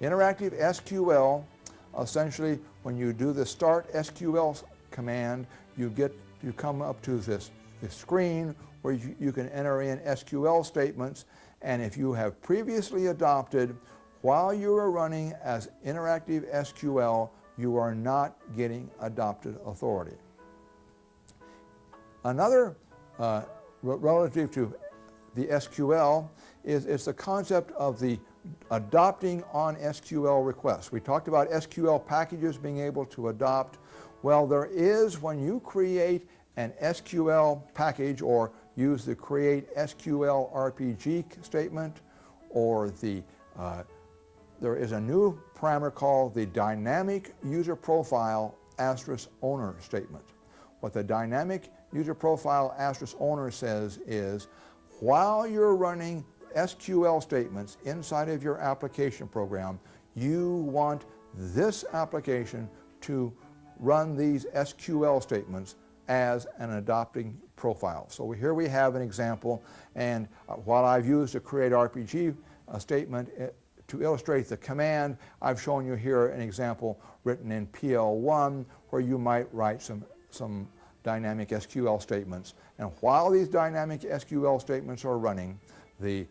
Interactive SQL, essentially when you do the start SQL command, you come up to this screen where you can enter in SQL statements, and if you have previously adopted while you are running as interactive SQL, you are not getting adopted authority. Another relative to the SQL is the concept of the adopting on SQL requests. We talked about SQL packages being able to adopt. Well, there is, when you create an SQL package or use the create SQL RPG statement, or there is a new parameter called the dynamic user profile asterisk owner statement. What the dynamic user profile asterisk owner says is, while you're running SQL statements inside of your application program, you want this application to run these SQL statements as an adopting profile. So here we have an example, and while I've used a create RPG statement to illustrate the command, I've shown you here an example written in PL1 where you might write some dynamic SQL statements. And while these dynamic SQL statements are running, the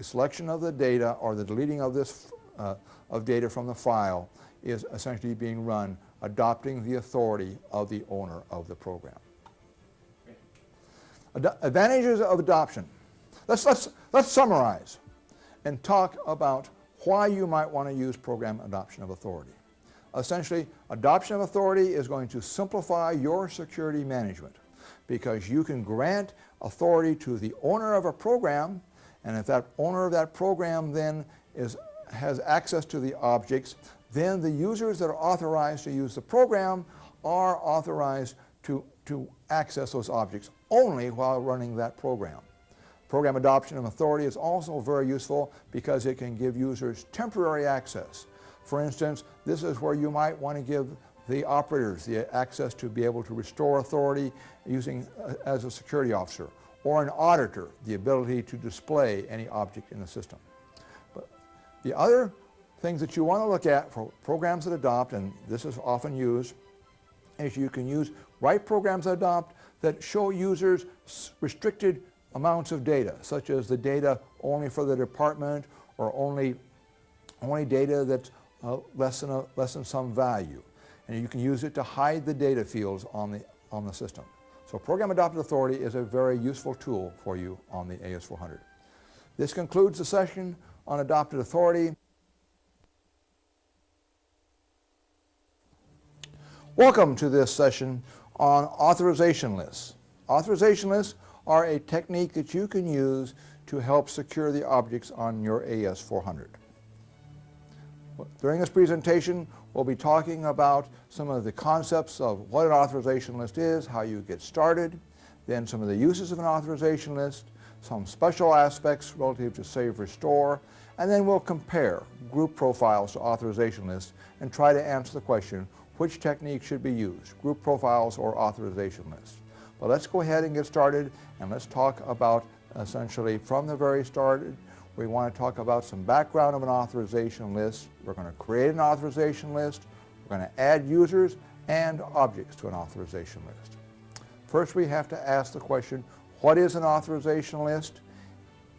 selection of the data or the deleting of this of data from the file is essentially being run, adopting the authority of the owner of the program. Advantages of adoption. Let's summarize and talk about why you might want to use program adoption of authority. Essentially, adoption of authority is going to simplify your security management because you can grant authority to the owner of a program, and if that owner of that program then has access to the objects, then the users that are authorized to use the program are authorized to access those objects only while running that program. Program adoption of authority is also very useful because it can give users temporary access. For instance, this is where you might want to give the operators the access to be able to restore authority using as a security officer, or an auditor the ability to display any object in the system. But the other things that you want to look at for programs that adopt, and this is often used, is you can write programs that adopt that show users restricted amounts of data, such as the data only for the department or only data that's less than some value. And you can use it to hide the data fields on the system. So Program Adopted Authority is a very useful tool for you on the AS400. This concludes the session on Adopted Authority. Welcome to this session on authorization lists. Authorization lists are a technique that you can use to help secure the objects on your AS400. During this presentation, we'll be talking about some of the concepts of what an authorization list is, how you get started, then some of the uses of an authorization list, some special aspects relative to save restore, and then we'll compare group profiles to authorization lists and try to answer the question, which technique should be used, group profiles or authorization lists? But let's go ahead and get started, and let's talk about essentially from the very start. We want to talk about some background of an authorization list. We're going to create an authorization list. We're going to add users and objects to an authorization list. First, we have to ask the question, what is an authorization list?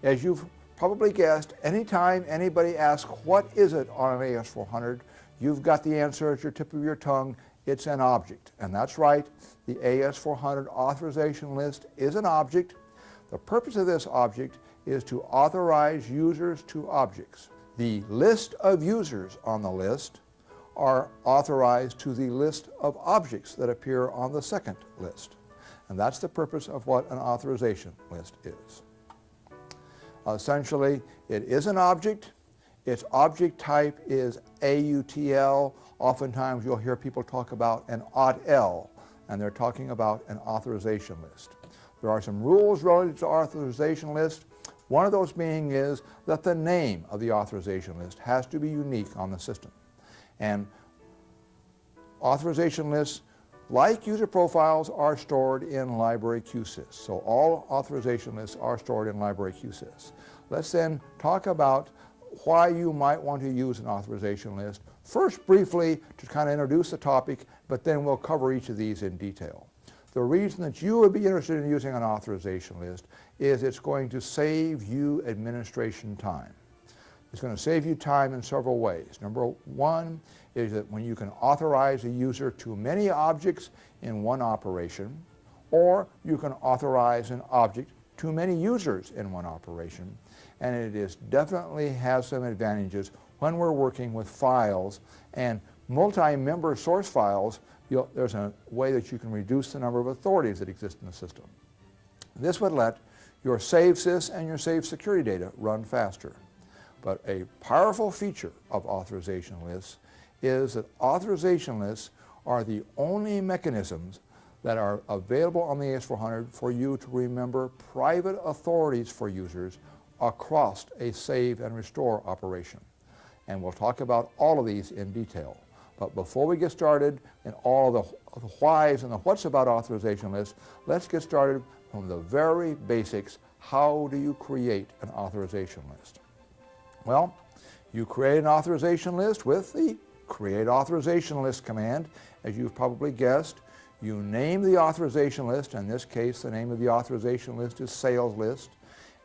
As you've probably guessed, anytime anybody asks what is it on an AS400, you've got the answer at your tip of your tongue. It's an object. And that's right, the AS400 authorization list is an object. The purpose of this object is to authorize users to objects. The list of users on the list are authorized to the list of objects that appear on the second list. And that's the purpose of what an authorization list is. Essentially, it is an object. Its object type is AUTL. Oftentimes you'll hear people talk about an AUTL, and they're talking about an authorization list. There are some rules relative to authorization list. One of those being is that the name of the authorization list has to be unique on the system. And authorization lists, like user profiles, are stored in library QSYS. So all authorization lists are stored in library QSYS. Let's then talk about why you might want to use an authorization list. First, briefly, to kind of introduce the topic, but then we'll cover each of these in detail. The reason that you would be interested in using an authorization list is it's going to save you administration time. It's going to save you time in several ways. Number one is that when you can authorize a user to many objects in one operation, or you can authorize an object to many users in one operation, and it definitely has some advantages when we're working with files and multi-member source files. There's a way that you can reduce the number of authorities that exist in the system. This would let your save sys and your save security data run faster. But a powerful feature of authorization lists is that authorization lists are the only mechanisms that are available on the AS400 for you to remember private authorities for users across a save and restore operation. And we'll talk about all of these in detail. But before we get started in all the whys and the whats about authorization lists, let's get started from the very basics. How do you create an authorization list? Well, you create an authorization list with the Create Authorization List command. As you've probably guessed, you name the authorization list. In this case, the name of the authorization list is Sales List.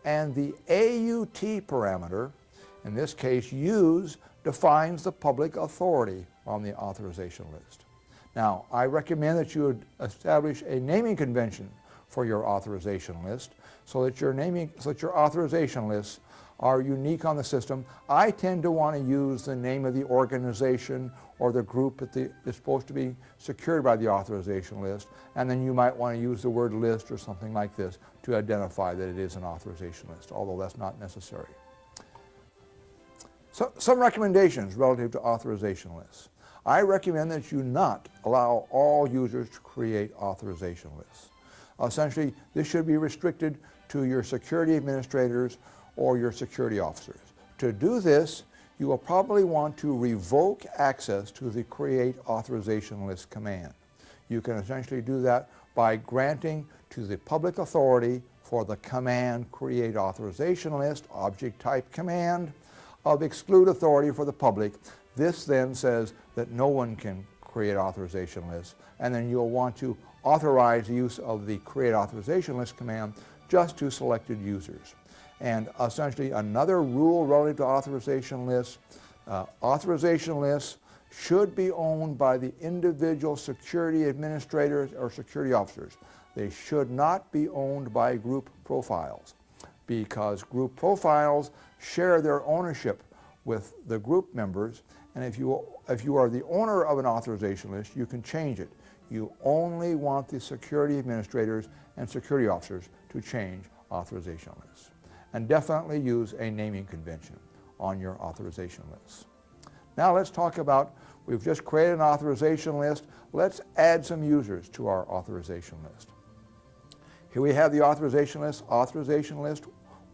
And the AUT parameter, in this case use, defines the public authority on the authorization list. Now, I recommend that you establish a naming convention for your authorization list so that your authorization lists are unique on the system. I tend to want to use the name of the organization or the group that is supposed to be secured by the authorization list, and then you might want to use the word list or something like this to identify that it is an authorization list, although that's not necessary. So, some recommendations relative to authorization lists. I recommend that you not allow all users to create authorization lists. Essentially, this should be restricted to your security administrators or your security officers. To do this, you will probably want to revoke access to the Create Authorization List command. You can essentially do that by granting to the public authority for the command create authorization list, object type command, of exclude authority for the public. This then says that no one can create authorization lists, and then you'll want to authorize the use of the create authorization list command just to selected users. And essentially another rule relative to authorization lists should be owned by the individual security administrators or security officers. They should not be owned by group profiles, because group profiles share their ownership with the group members, and if you are the owner of an authorization list, you can change it. You only want the security administrators and security officers to change authorization lists. And definitely use a naming convention on your authorization lists. Now let's talk about, we've just created an authorization list. Let's add some users to our authorization list. Here we have the authorization list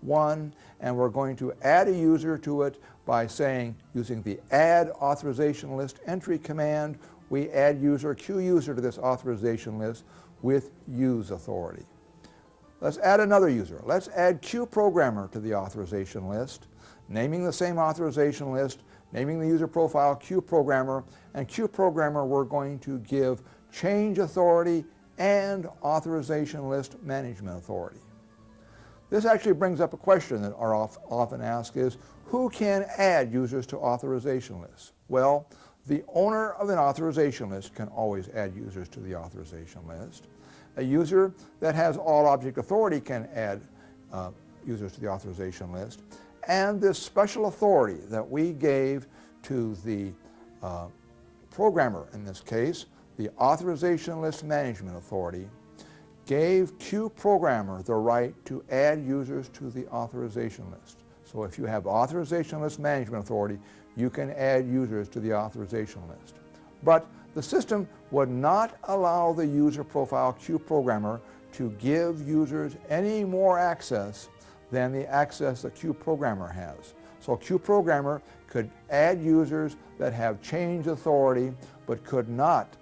1, and we're going to add a user to it by saying, using the add authorization list entry command, we add user Q user to this authorization list with use authority. Let's add another user. Let's add Q programmer to the authorization list, naming the same authorization list, naming the user profile Q programmer, and Q programmer we're going to give change authority and authorization list management authority. This actually brings up a question that are often asked is, who can add users to authorization lists? Well, the owner of an authorization list can always add users to the authorization list. A user that has all object authority can add users to the authorization list. And this special authority that we gave to the programmer, in this case, the authorization list management authority, gave Q programmer the right to add users to the authorization list. So if you have authorization list management authority, you can add users to the authorization list. But the system would not allow the user profile Q programmer to give users any more access than the access that Q programmer has. So Q programmer could add users that have change authority, but could not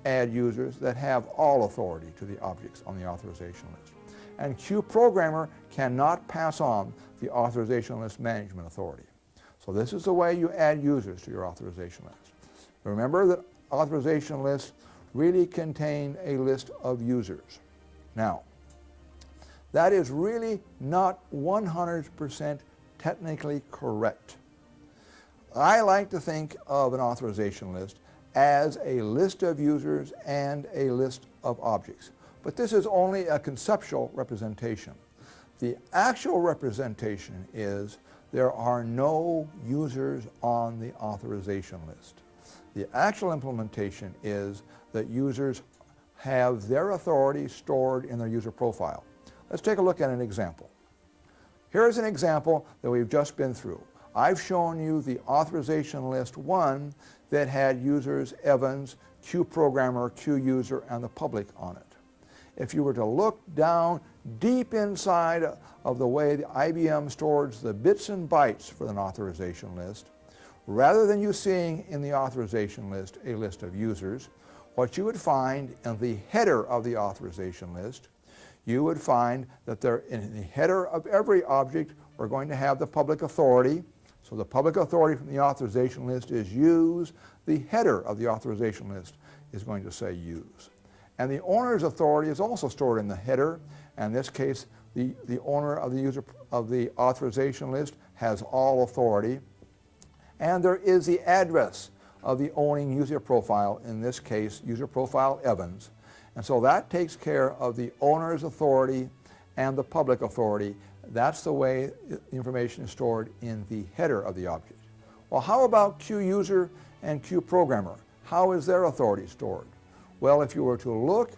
add users that have all authority to the objects on the authorization list. And Q programmer cannot pass on the authorization list management authority. So this is the way you add users to your authorization list. Remember that authorization lists really contain a list of users. Now, that is really not 100% technically correct. I like to think of an authorization list as a list of users and a list of objects. But this is only a conceptual representation. The actual representation is there are no users on the authorization list. The actual implementation is that users have their authority stored in their user profile. Let's take a look at an example. Here's an example that we've just been through. I've shown you the authorization list 1 that had users Evans, Q programmer, Q user, and the public on it. If you were to look down deep inside of the way the IBM stores the bits and bytes for an authorization list, rather than you seeing in the authorization list a list of users, what you would find in the header of the authorization list, you would find that there in the header of every object we're going to have the public authority. So the public authority from the authorization list is use. The header of the authorization list is going to say use. And the owner's authority is also stored in the header. And in this case, the owner of the user of the authorization list has all authority. And there is the address of the owning user profile, in this case, user profile Evans. And so that takes care of the owner's authority and the public authority. That's the way the information is stored in the header of the object. Well, how about Q user and Q programmer? How is their authority stored? Well, if you were to look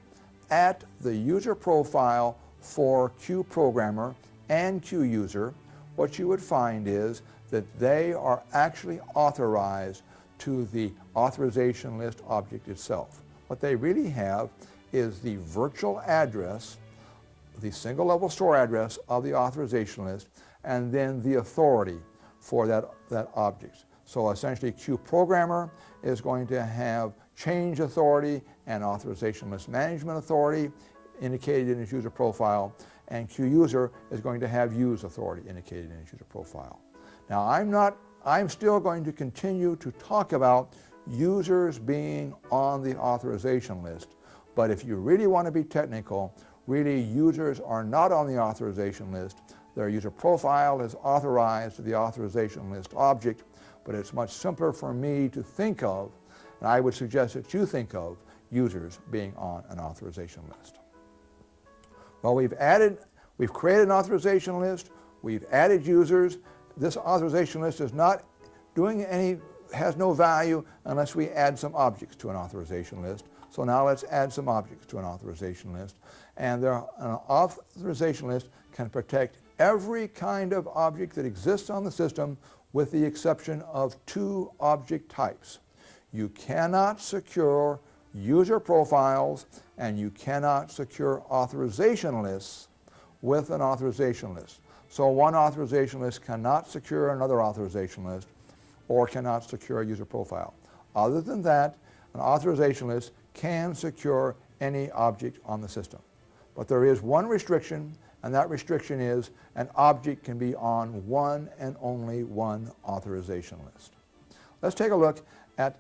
at the user profile for Q programmer and Q user, what you would find is that they are actually authorized to the authorization list object itself. What they really have is the virtual address, the single level store address of the authorization list, and then the authority for that object. So essentially Q programmer is going to have change authority and authorization list management authority indicated in its user profile, and QUser is going to have use authority indicated in its user profile. Now I'm still going to continue to talk about users being on the authorization list, but if you really want to be technical, really users are not on the authorization list. Their user profile is authorized to the authorization list object, but it's much simpler for me to think of, and I would suggest that you think of users being on an authorization list. Well, we've created an authorization list, we've added users. This authorization list is not doing has no value unless we add some objects to an authorization list. So now let's add some objects to an authorization list. And an authorization list can protect every kind of object that exists on the system with the exception of two object types. You cannot secure user profiles and you cannot secure authorization lists with an authorization list. So one authorization list cannot secure another authorization list or cannot secure a user profile. Other than that, an authorization list can secure any object on the system. But there is one restriction, and that restriction is an object can be on one and only one authorization list. Let's take a look at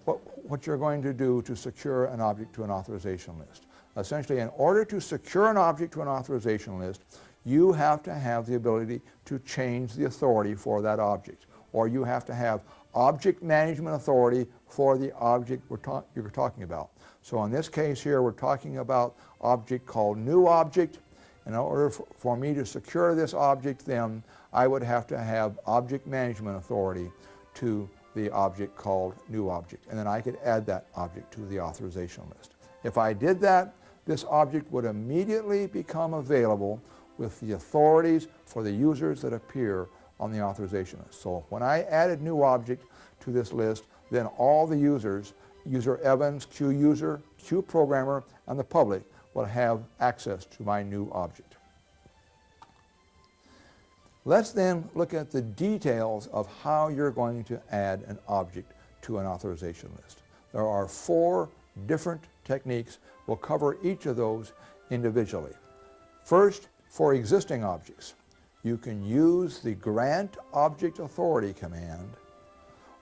what you're going to do to secure an object to an authorization list. Essentially, in order to secure an object to an authorization list, you have to have the ability to change the authority for that object, or you have to have object management authority for the object you're talking about. So in this case here, we're talking about object called new object. In order for me to secure this object, then I would have to have object management authority to the object called new object, and then I could add that object to the authorization list. If I did that, this object would immediately become available with the authorities for the users that appear on the authorization list. So when I added new object to this list, then all the users, user Evans, QUser, QProgrammer, and the public will have access to my new object. Let's then look at the details of how you're going to add an object to an authorization list. There are 4 different techniques. We'll cover each of those individually. First, for existing objects, you can use the grant object authority command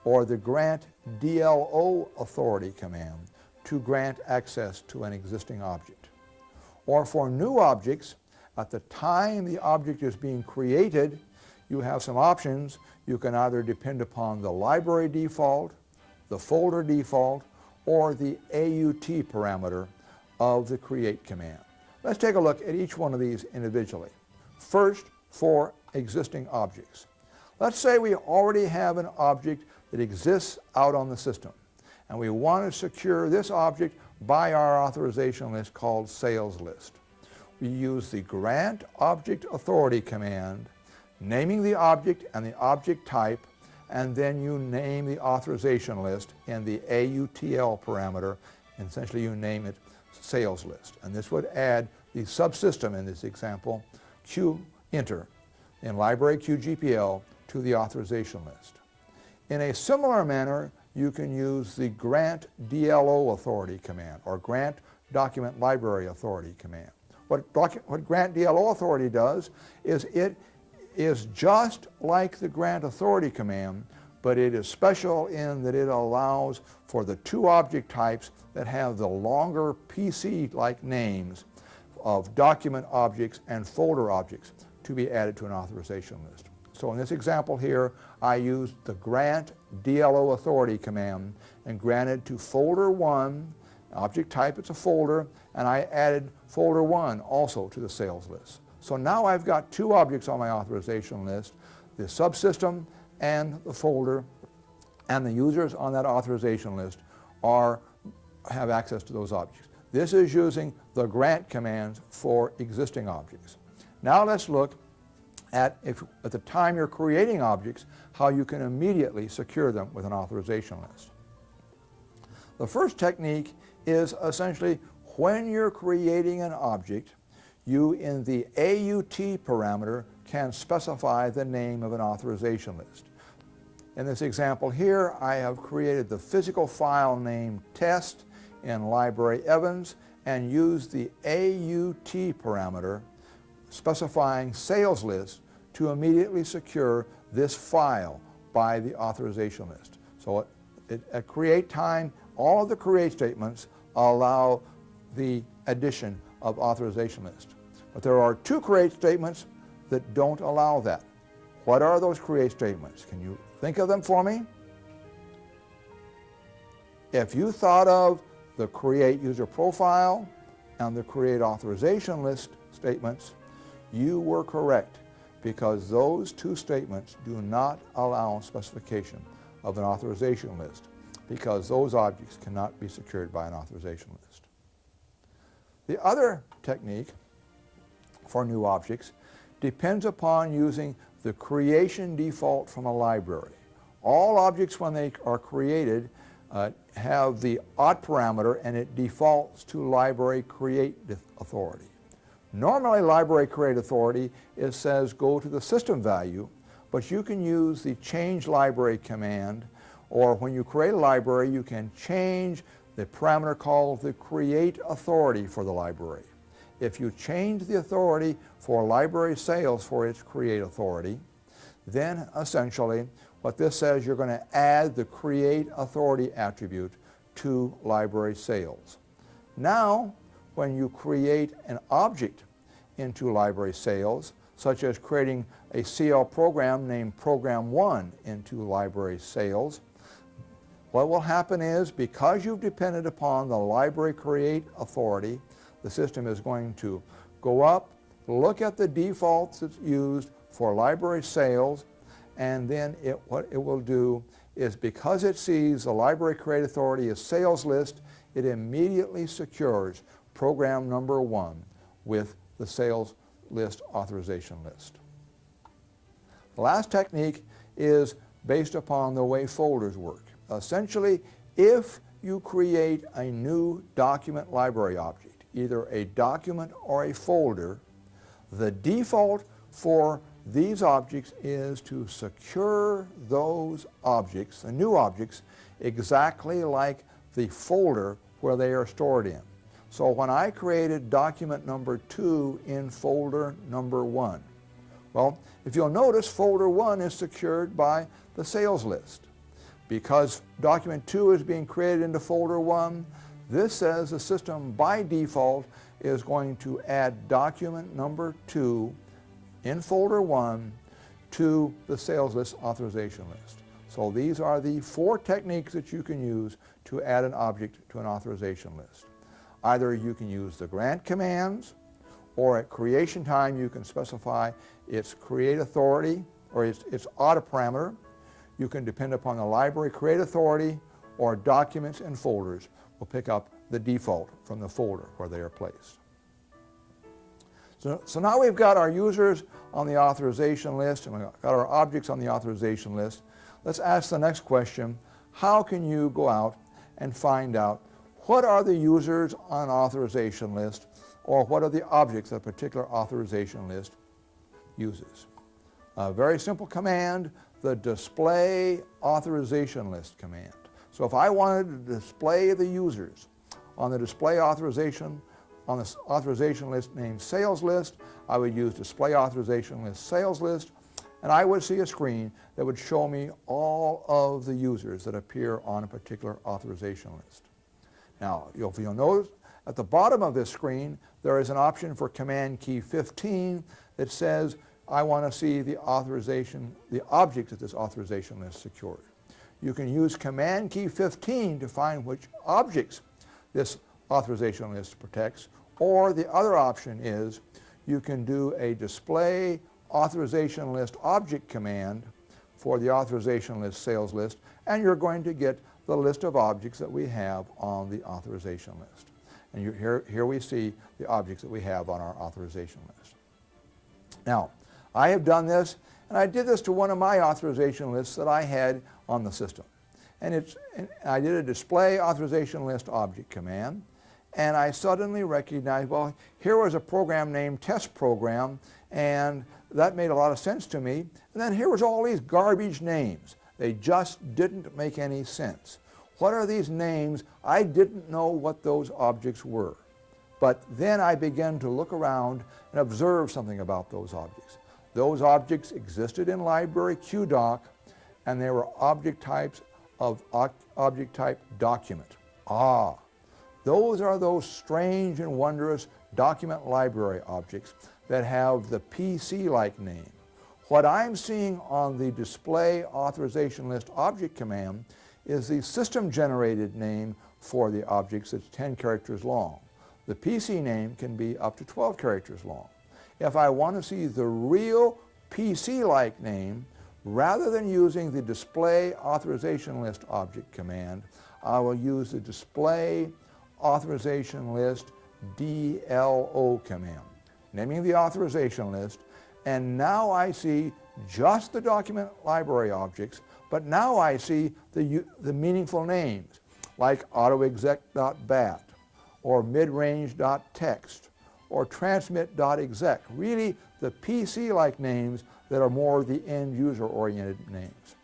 or the grant DLO authority command to grant access to an existing object. Or for new objects, at the time the object is being created, you have some options. You can either depend upon the library default, the folder default, or the AUT parameter of the create command. Let's take a look at each one of these individually. First, for existing objects. Let's say we already have an object that exists out on the system, and we want to secure this object by our authorization list called sales list. We use the grant object authority command, naming the object and the object type, and then you name the authorization list in the AUTL parameter, and essentially you name it sales list. And this would add the subsystem in this example, QEnter, in library QGPL, to the authorization list. In a similar manner, you can use the grant DLO authority command or grant document library authority command. What grant DLO authority does is it is just like the grant authority command, but it is special in that it allows for the 2 object types that have the longer PC-like names of document objects and folder objects to be added to an authorization list. So in this example here, I used the grant DLO authority command and granted to folder 1, object type it's a folder, and I added folder 1 also to the sales list. So now I've got 2 objects on my authorization list, the subsystem and the folder, and the users on that authorization list have access to those objects. This is using the grant commands for existing objects. Now let's look at the time you're creating objects, how you can immediately secure them with an authorization list. The first technique is essentially when you're creating an object, you in the AUT parameter can specify the name of an authorization list. In this example here, I have created the physical file named test in library Evans and used the AUT parameter specifying sales list to immediately secure this file by the authorization list. So at create time, all of the create statements allow the addition of authorization list. But there are two create statements that don't allow that. What are those create statements? Can you think of them for me? If you thought of the create user profile and the create authorization list statements, you were correct, because those two statements do not allow specification of an authorization list, because those objects cannot be secured by an authorization list. The other technique for new objects depends upon using the creation default from a library. All objects, when they are created, have the auth parameter, and it defaults to library create authority. Normally, library create authority says go to the system value, but you can use the change library command, or when you create a library, you can change the parameter called the create authority for the library. If you change the authority for library sales for its create authority, then essentially what this says, you're going to add the create authority attribute to library sales. Now, when you create an object into library sales, such as creating a CL program named Program 1 into library sales, what will happen is, because you've depended upon the library create authority, the system is going to go up, look at the defaults it's used for library sales, and then what it will do is, because it sees the library create authority as sales list, it immediately secures program number 1 with the sales list authorization list. The last technique is based upon the way folders work. Essentially, if you create a new document library object, either a document or a folder, the default for these objects is to secure those objects, the new objects, exactly like the folder where they are stored in. So when I created document number 2 in folder number 1, well, if you'll notice, folder 1 is secured by the sales list. Because document 2 is being created into folder 1, this says the system by default is going to add document number 2 in folder 1 to the sales list authorization list. So these are the 4 techniques that you can use to add an object to an authorization list. Either you can use the grant commands, or at creation time you can specify its create authority or its auto parameter. You can depend upon the library create authority, or documents and folders will pick up the default from the folder where they are placed. So now we've got our users on the authorization list, and we've got our objects on the authorization list. Let's ask the next question: how can you go out and find out what are the users on an authorization list, or what are the objects that a particular authorization list uses? A very simple command, the display authorization list command. So if I wanted to display the users on the display authorization on this authorization list named sales list, I would use display authorization list sales list, and I would see a screen that would show me all of the users that appear on a particular authorization list. Now, if you'll notice, at the bottom of this screen, there is an option for Command key 15 that says, I want to see the objects that this authorization list secured. You can use Command key 15 to find which objects this authorization list protects, or the other option is you can do a display authorization list object command for the authorization list sales list, and you're going to get the list of objects that we have on the authorization list. And here we see the objects that we have on our authorization list. Now, I have done this, and I did this to one of my authorization lists that I had on the system. And I did a display authorization list object command, and I suddenly recognized, well, here was a program named test program, and that made a lot of sense to me. And then here was all these garbage names. They just didn't make any sense. What are these names? I didn't know what those objects were. But then I began to look around and observe something about those objects. Those objects existed in library QDoc, and they were object types of object type document. Those are those strange and wondrous document library objects that have the PC-like name. What I'm seeing on the display authorization list object command is the system-generated name for the objects that's 10 characters long. The PC name can be up to 12 characters long. If I want to see the real PC-like name, rather than using the display authorization list object command, I will use the display authorization list DLO command, naming the authorization list, and now I see just the document library objects, but now I see the meaningful names like autoexec.bat or midrange.txt or transmit.exec, really the PC-like names that are more the end-user-oriented names.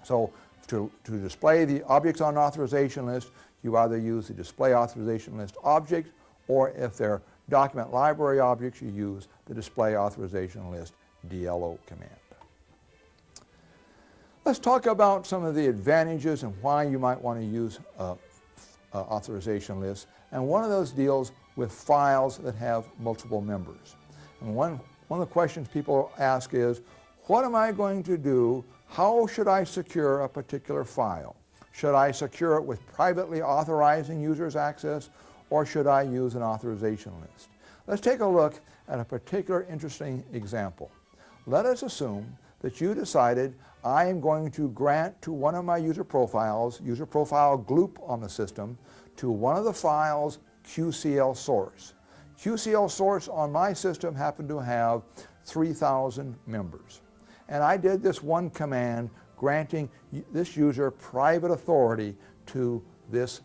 So to display the objects on authorization list, you either use the display authorization list object, or if they're document library objects, you use the display authorization list DLO command. Let's talk about some of the advantages and why you might want to use authorization lists. And one of those deals with files that have multiple members. And one of the questions people ask is, what am I going to do? How should I secure a particular file? Should I secure it with privately authorizing users access, or should I use an authorization list? Let's take a look at a particular interesting example. Let us assume that you decided I am going to grant to one of my user profiles gloop on the system, to one of the files QCL source. QCL source on my system happened to have 3,000 members. And I did this one command granting this user private authority to this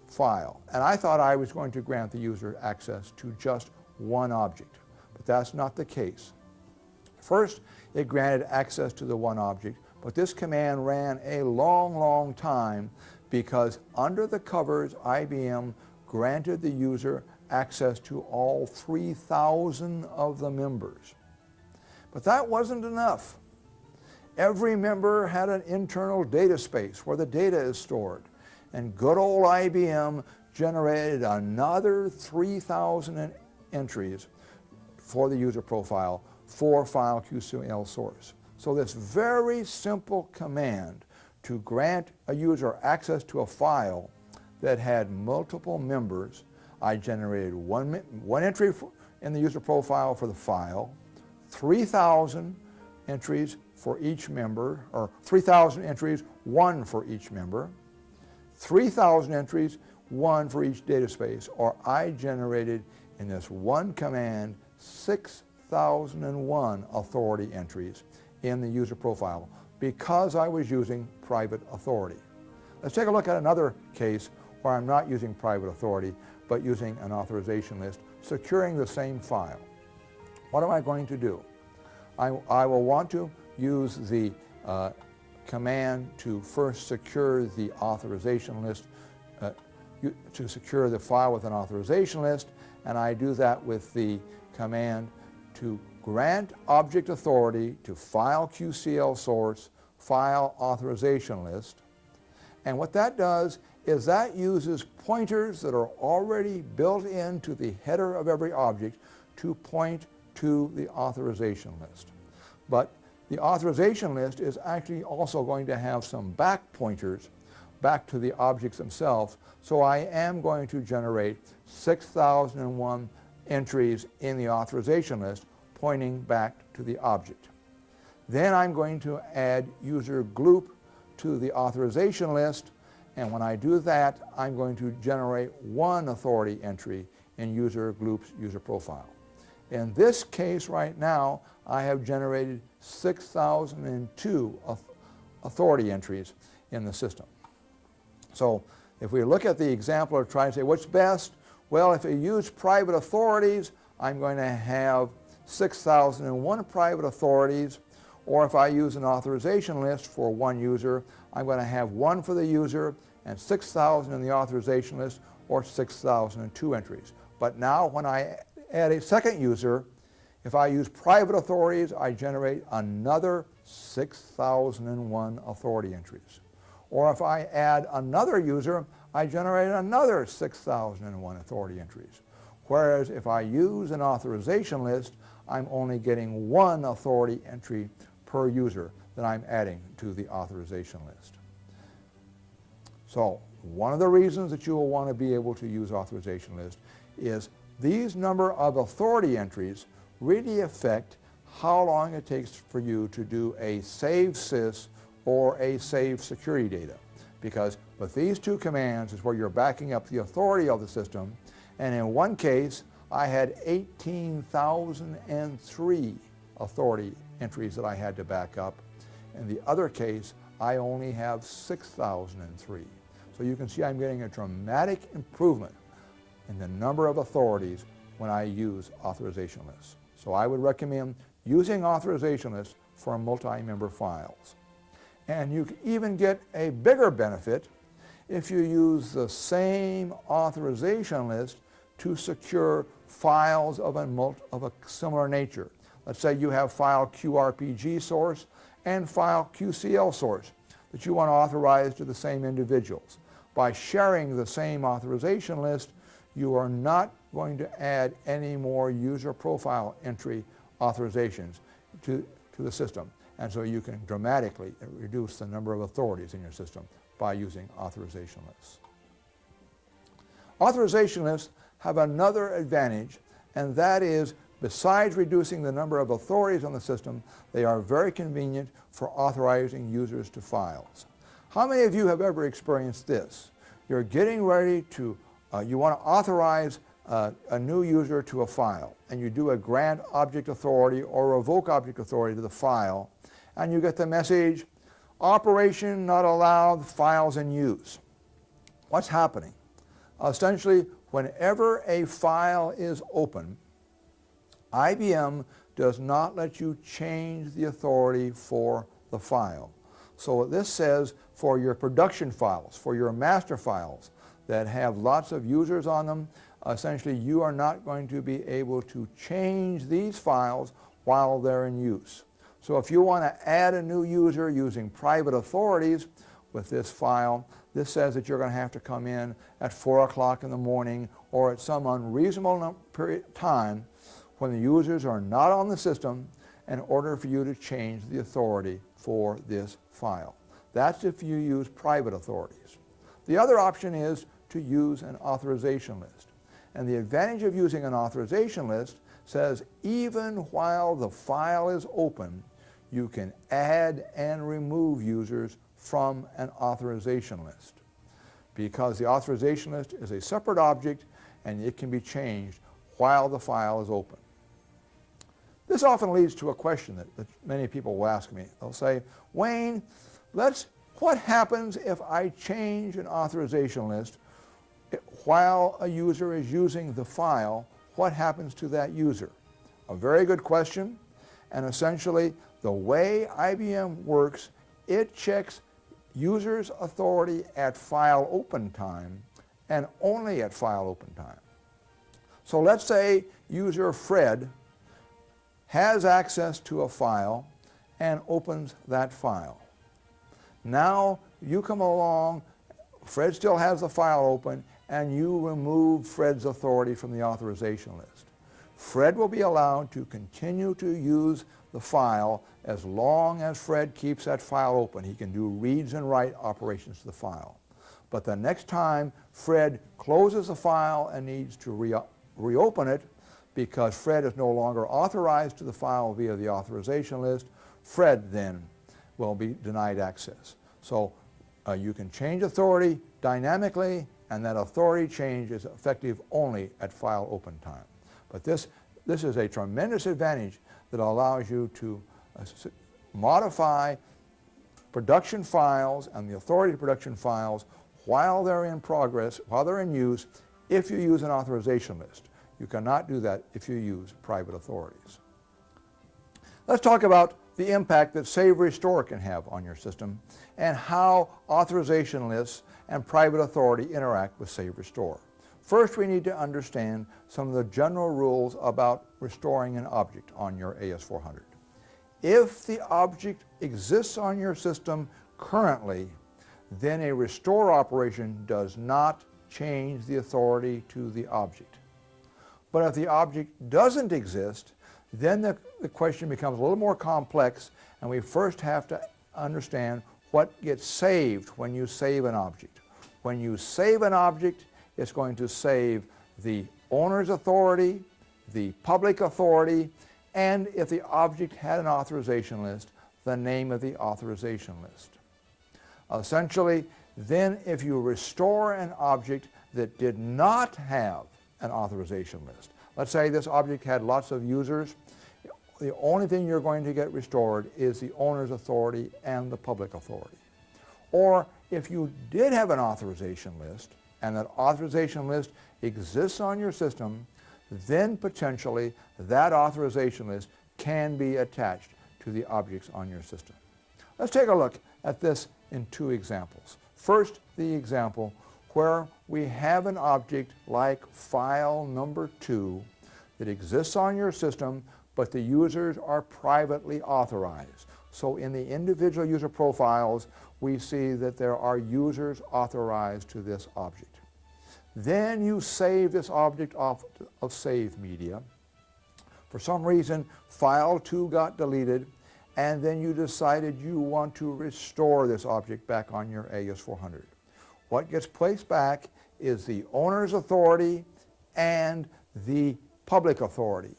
file. And I thought I was going to grant the user access to just one object, but that's not the case. First, it granted access to the one object, but this command ran a long time because under the covers, IBM granted the user access to all 3,000 of the members. But that wasn't enough. Every member had an internal data space where the data is stored. And good old IBM generated another 3,000 entries for the user profile for file QCL source. So this very simple command to grant a user access to a file that had multiple members, I generated one entry in the user profile for the file, 3,000 entries for each member, or 3,000 entries, one for each member, 3,000 entries, one for each data space, or I generated in this one command 6,001 authority entries in the user profile because I was using private authority. Let's take a look at another case where I'm not using private authority but using an authorization list, securing the same file. What am I going to do? I will want to use the command to first secure the authorization list, to secure the file with an authorization list, and I do that with the command to grant object authority to file QCL source, file authorization list. And what that does is that uses pointers that are already built into the header of every object to point to the authorization list. But the authorization list is actually also going to have some back pointers back to the objects themselves, so I am going to generate 6,001 entries in the authorization list pointing back to the object. Then I'm going to add user gloop to the authorization list, and when I do that, I'm going to generate one authority entry in user gloop's user profile. In this case right now, I have generated 6,002 authority entries in the system. So if we look at the example of trying to say what's best, well, if I use private authorities, I'm going to have 6,001 private authorities, Or if I use an authorization list for one user, I'm going to have one for the user and 6,000 in the authorization list, or 6,002 entries. But now when I add a second user, if I use private authorities, I generate another 6,001 authority entries. Or if I add another user, I generate another 6,001 authority entries. Whereas if I use an authorization list, I'm only getting one authority entry per user that I'm adding to the authorization list. So one of the reasons that you will want to be able to use authorization list is these number of authority entries really affect how long it takes for you to do a save sys or a save security data. Because with these two commands is where you're backing up the authority of the system, and in one case I had 18,003 authority entries that I had to back up. In the other case, I only have 6,003. So you can see I'm getting a dramatic improvement in the number of authorities when I use authorization lists. So I would recommend using authorization lists for multi-member files. And you can even get a bigger benefit if you use the same authorization list to secure files of a similar nature. Let's say you have file QRPG source and file QCL source that you want to authorize to the same individuals. By sharing the same authorization list, you are not going to add any more user profile entry authorizations to the system. And so you can dramatically reduce the number of authorities in your system by using authorization lists. Authorization lists have another advantage, and that is, besides reducing the number of authorities on the system, they are very convenient for authorizing users to files. How many of you have ever experienced this? You're getting ready to, you want to authorize a new user to a file, and you do a grant object authority or revoke object authority to the file, and you get the message, operation not allowed, files in use. What's happening? Essentially, whenever a file is open, IBM does not let you change the authority for the file. So this says for your production files, for your master files that have lots of users on them, essentially you are not going to be able to change these files while they're in use. So if you want to add a new user using private authorities with this file, this says that you're going to have to come in at 4 o'clock in the morning or at some unreasonable time when the users are not on the system in order for you to change the authority for this file. That's if you use private authorities. The other option is to use an authorization list. And the advantage of using an authorization list says even while the file is open, you can add and remove users from an authorization list, because the authorization list is a separate object and it can be changed while the file is open. This often leads to a question that many people will ask me. They'll say, Wayne, what happens if I change an authorization list while a user is using the file? What happens to that user? A very good question, and essentially the way IBM works, it checks users' authority at file open time and only at file open time. So let's say user Fred has access to a file and opens that file. Now you come along, Fred still has the file open, and you remove Fred's authority from the authorization list. Fred will be allowed to continue to use the file as long as Fred keeps that file open. He can do reads and write operations to the file. But the next time Fred closes the file and needs to reopen it, because Fred is no longer authorized to the file via the authorization list, Fred then will be denied access. So you can change authority dynamically, and that authority change is effective only at file open time. But this is a tremendous advantage that allows you to modify production files and the authority production files while they're in progress, while they're in use, if you use an authorization list. You cannot do that if you use private authorities. Let's talk about the impact that Save Restore can have on your system, and how authorization lists and private authority interact with Save Restore. First, we need to understand some of the general rules about restoring an object on your AS400. If the object exists on your system currently, then a restore operation does not change the authority to the object. But if the object doesn't exist, then the question becomes a little more complex, and we first have to understand what gets saved when you save an object. When you save an object, it's going to save the owner's authority, the public authority, and if the object had an authorization list, the name of the authorization list. Essentially, then if you restore an object that did not have an authorization list, let's say this object had lots of users, the only thing you're going to get restored is the owner's authority and the public authority. Or if you did have an authorization list, and that authorization list exists on your system, then potentially that authorization list can be attached to the objects on your system. Let's take a look at this in two examples. First, the example where we have an object like file number 2 that exists on your system, but the users are privately authorized. So in the individual user profiles, we see that there are users authorized to this object. Then you save this object off of Save Media. For some reason, file 2 got deleted, and then you decided you want to restore this object back on your AS400. What gets placed back is the owner's authority and the public authority.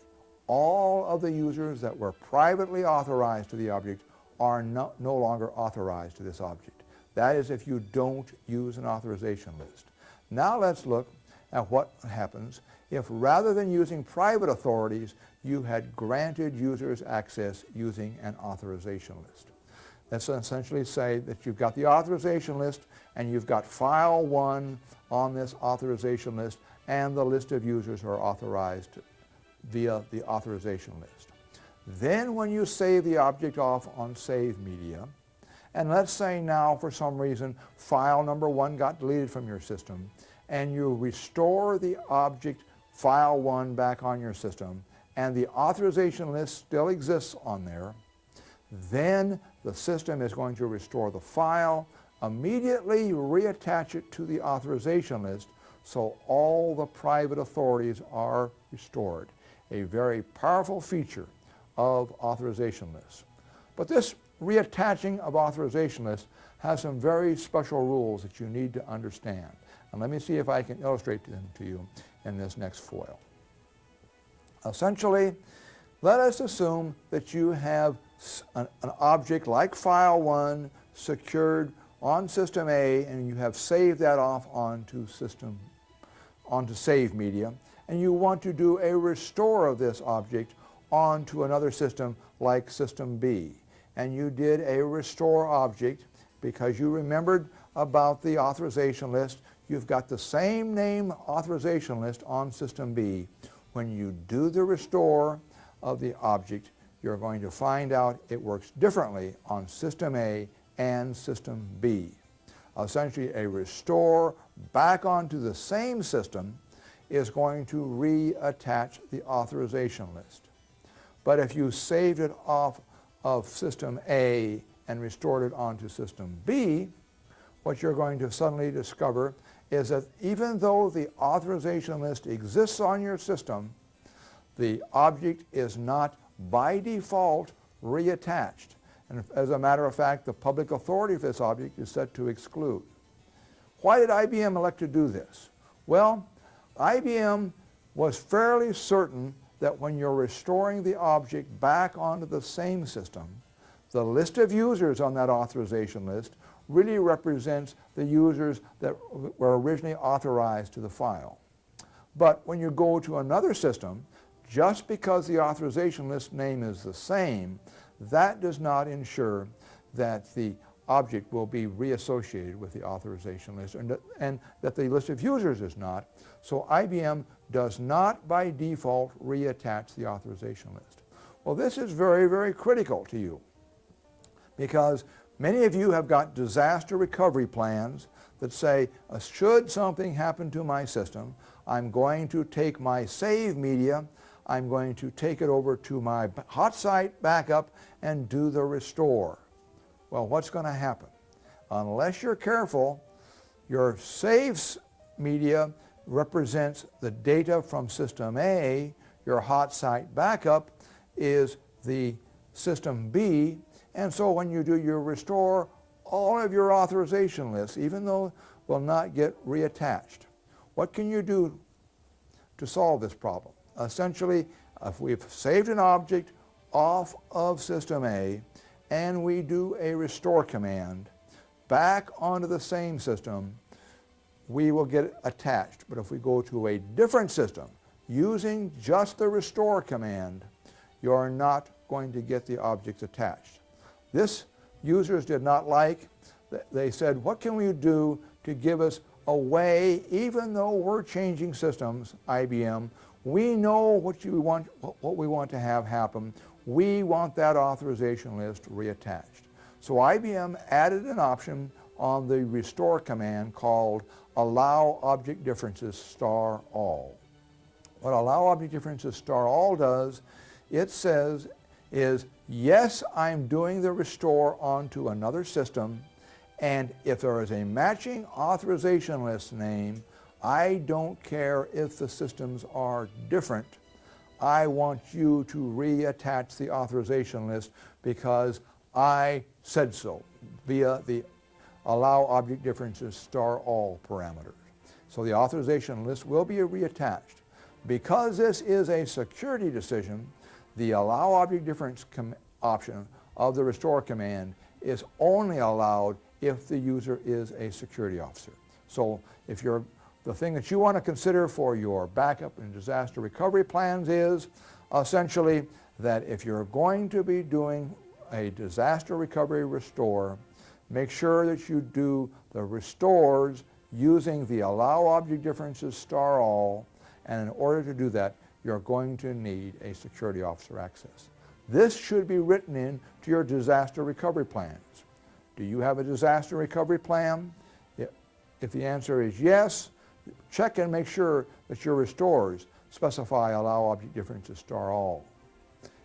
All of the users that were privately authorized to the object are no longer authorized to this object. That is if you don't use an authorization list. Now let's look at what happens if rather than using private authorities, you had granted users access using an authorization list. Let's essentially say that you've got the authorization list and you've got file 1 on this authorization list, and the list of users are authorized via the authorization list. Then when you save the object off on Save Media, and let's say now for some reason file number 1 got deleted from your system, and you restore the object file 1 back on your system, and the authorization list still exists on there, then the system is going to restore the file, immediately reattach it to the authorization list, so all the private authorities are restored. A very powerful feature of authorization lists. But this reattaching of authorization lists has some very special rules that you need to understand. And let me see if I can illustrate them to you in this next foil. Essentially, let us assume that you have an object like file 1 secured on system A, and you have saved that off onto Save Media, and you want to do a restore of this object onto another system like system B. And you did a restore object because you remembered about the authorization list. You've got the same name authorization list on system B. When you do the restore of the object, you're going to find out it works differently on system A and system B. Essentially, a restore back onto the same system is going to reattach the authorization list. But if you saved it off of system A and restored it onto system B, what you're going to suddenly discover is that even though the authorization list exists on your system, the object is not by default reattached. And as a matter of fact, the public authority for this object is set to exclude. Why did IBM elect to do this? Well, IBM was fairly certain that when you're restoring the object back onto the same system, the list of users on that authorization list really represents the users that were originally authorized to the file. But when you go to another system, just because the authorization list name is the same, that does not ensure that the object will be reassociated with the authorization list, and that the list of users is not. So IBM does not by default reattach the authorization list. Well, this is very, very critical to you because many of you have got disaster recovery plans that say, should something happen to my system, I'm going to take my save media, I'm going to take it over to my hot site backup and do the restore. Well, what's going to happen? Unless you're careful, your saves media represents the data from system A, your hot site backup is the system B, and so when you do your restore, all of your authorization lists, even though will not get reattached. What can you do to solve this problem? Essentially, if we've saved an object off of system A and we do a restore command back onto the same system, we will get it attached. But if we go to a different system using just the restore command, you're not going to get the objects attached. This users did not like. They said, what can we do to give us a way, even though we're changing systems, IBM, we know what we want to have happen. We want that authorization list reattached. So IBM added an option on the restore command called allow object differences star all. What allow object differences star all does, it says is, yes, I'm doing the restore onto another system, and if there is a matching authorization list name, I don't care if the systems are different. I want you to reattach the authorization list because I said so via the allow object differences star all parameters. So the authorization list will be reattached. Because this is a security decision, the allow object difference option of the restore command is only allowed if the user is a security officer. So if the thing that you want to consider for your backup and disaster recovery plans is essentially that if you're going to be doing a disaster recovery restore, make sure that you do the restores using the allow object differences star all, and in order to do that, you're going to need a security officer access. This should be written into your disaster recovery plans. Do you have a disaster recovery plan? If the answer is yes, check and make sure that your restores specify allow object differences star all.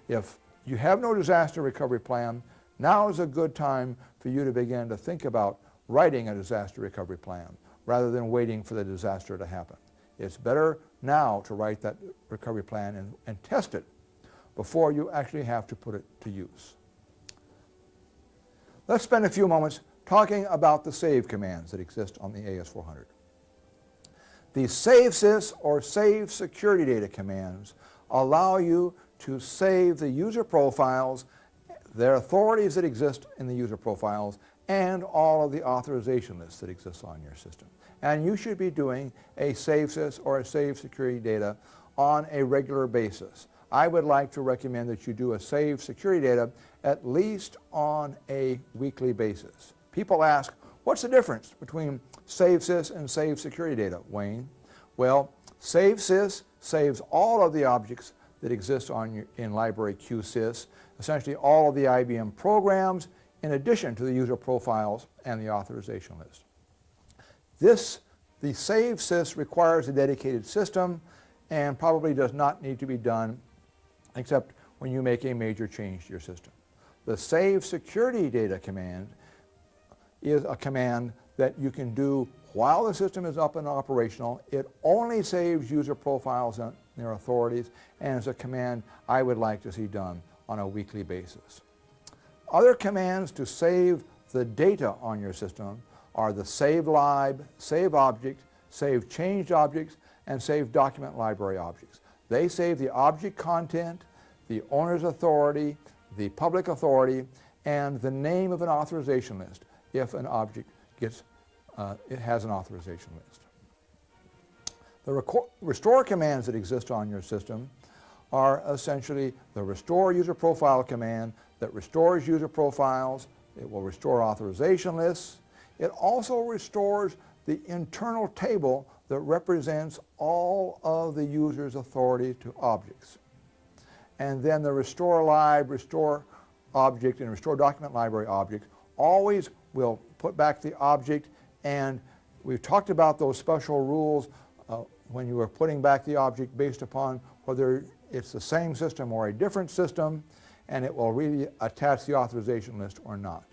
If you have no disaster recovery plan, now is a good time for you to begin to think about writing a disaster recovery plan rather than waiting for the disaster to happen. It's better now to write that recovery plan and test it before you actually have to put it to use. Let's spend a few moments talking about the save commands that exist on the AS400. The save sys or save security data commands allow you to save the user profiles, their authorities that exist in the user profiles, and all of the authorization lists that exist on your system. And you should be doing a save sys or a save security data on a regular basis. I would like to recommend that you do a save security data at least on a weekly basis. People ask, what's the difference between save sys and save security data, Wayne? Well, save sys saves all of the objects that exist in library QSys, essentially all of the IBM programs, in addition to the user profiles and the authorization list. The save sys requires a dedicated system and probably does not need to be done except when you make a major change to your system. The save security data command is a command that you can do while the system is up and operational. It only saves user profiles and their authorities, and it's a command I would like to see done on a weekly basis. Other commands to save the data on your system are the save lib, save object, save changed objects, and save document library objects. They save the object content, the owner's authority, the public authority, and the name of an authorization list if an object it has an authorization list. The restore commands that exist on your system are essentially the restore user profile command that restores user profiles. It will restore authorization lists. It also restores the internal table that represents all of the user's authority to objects. and then the restore lib, restore object, and restore document library object always will put back the object. And we've talked about those special rules when you are putting back the object based upon whether it's the same system or a different system, and it will really attach the authorization list or not.